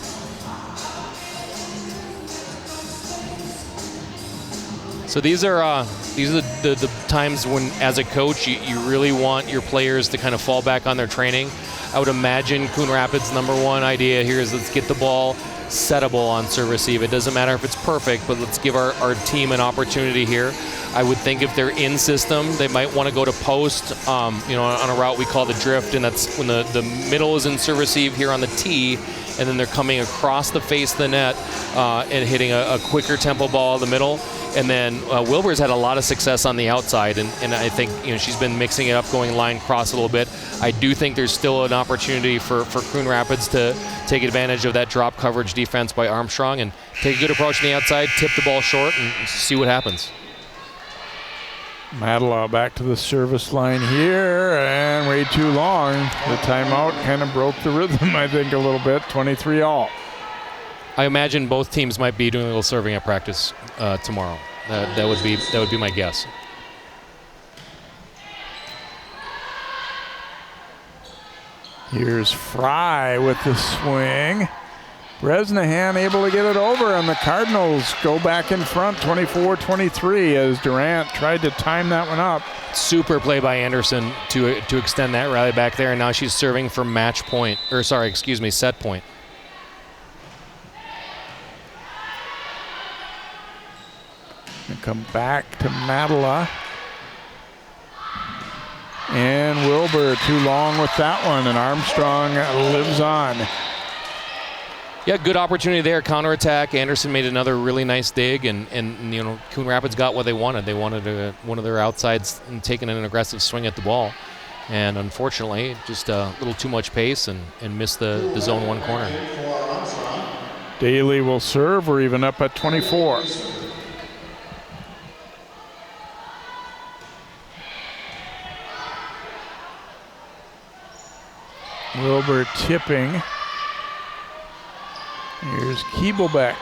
So these are the times when, as a coach, you really want your players to kind of fall back on their training. I would imagine Coon Rapids' number one idea here is let's get the ball settable on serve receive. It doesn't matter if it's perfect, but let's give our team an opportunity here. I would think if they're in system, they might want to go to post, on a route we call the drift, and that's when the middle is in serve receive here on the tee, and then they're coming across the face of the net and hitting a quicker tempo ball in the middle. And then Wilbur's had a lot of success on the outside, and I think she's been mixing it up, going line cross a little bit. I do think there's still an opportunity for Coon Rapids to take advantage of that drop coverage defense by Armstrong and take a good approach on the outside, tip the ball short, and see what happens. Madela back to the service line here, and way too long. The timeout kind of broke the rhythm, I think, a little bit. 23-all. I imagine both teams might be doing a little serving at practice tomorrow. That would be my guess. Here's Fry with the swing. Bresnahan able to get it over, and the Cardinals go back in front 24-23 as Durant tried to time that one up. Super play by Anderson to extend that rally back there, and now she's serving for set point. And come back to Madela. And Wilbur too long with that one, and Armstrong lives on. Yeah, good opportunity there, counterattack. Anderson made another really nice dig, and Coon Rapids got what they wanted. They wanted one of their outsides and taking an aggressive swing at the ball. And unfortunately, just a little too much pace and missed the zone one corner. Daly will serve. We're even up at 24. Wilbur tipping. Here's Keeblebeck.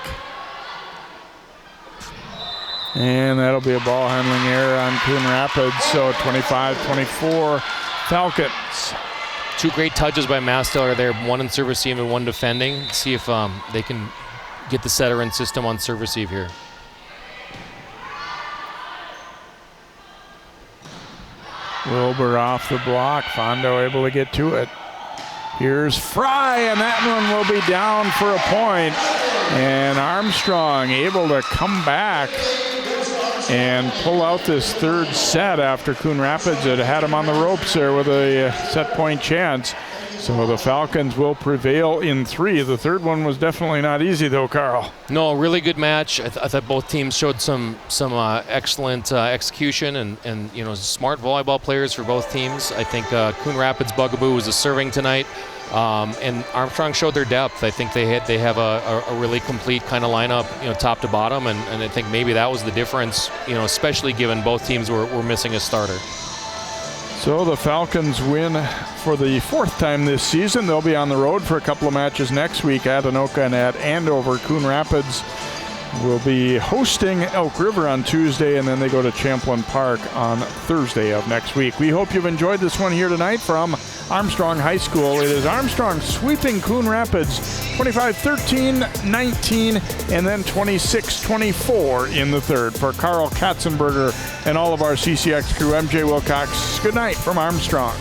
And that'll be a ball handling error on Coon Rapids. So 25-24 Falcons. 2 great touches by Mastiller there, one in serve receive and one defending. See if they can get the setter in system on serve receive here. Wilbur off the block. Fondo able to get to it. Here's Fry, and that one will be down for a point. And Armstrong able to come back and pull out this third set after Coon Rapids had him on the ropes there with a set point chance. So the Falcons will prevail in 3. The third one was definitely not easy though, Carl. No, really good match. I thought both teams showed some excellent execution and smart volleyball players for both teams. I think Coon Rapids' bugaboo was the serving tonight. And Armstrong showed their depth. I think they have a really complete kind of lineup, top to bottom, and I think maybe that was the difference, especially given both teams were missing a starter. So the Falcons win for the 4th time this season. They'll be on the road for a couple of matches next week at Anoka and at Andover. Coon Rapids will be hosting Elk River on Tuesday, and then they go to Champlain Park on Thursday of next week. We hope you've enjoyed this one here tonight from Armstrong High School. It is Armstrong sweeping Coon Rapids 25-13, 19, and then 26-24 in the third. For Carl Katzenberger and all of our CCX crew, I'm Jay Wilcox. Good night from Armstrong.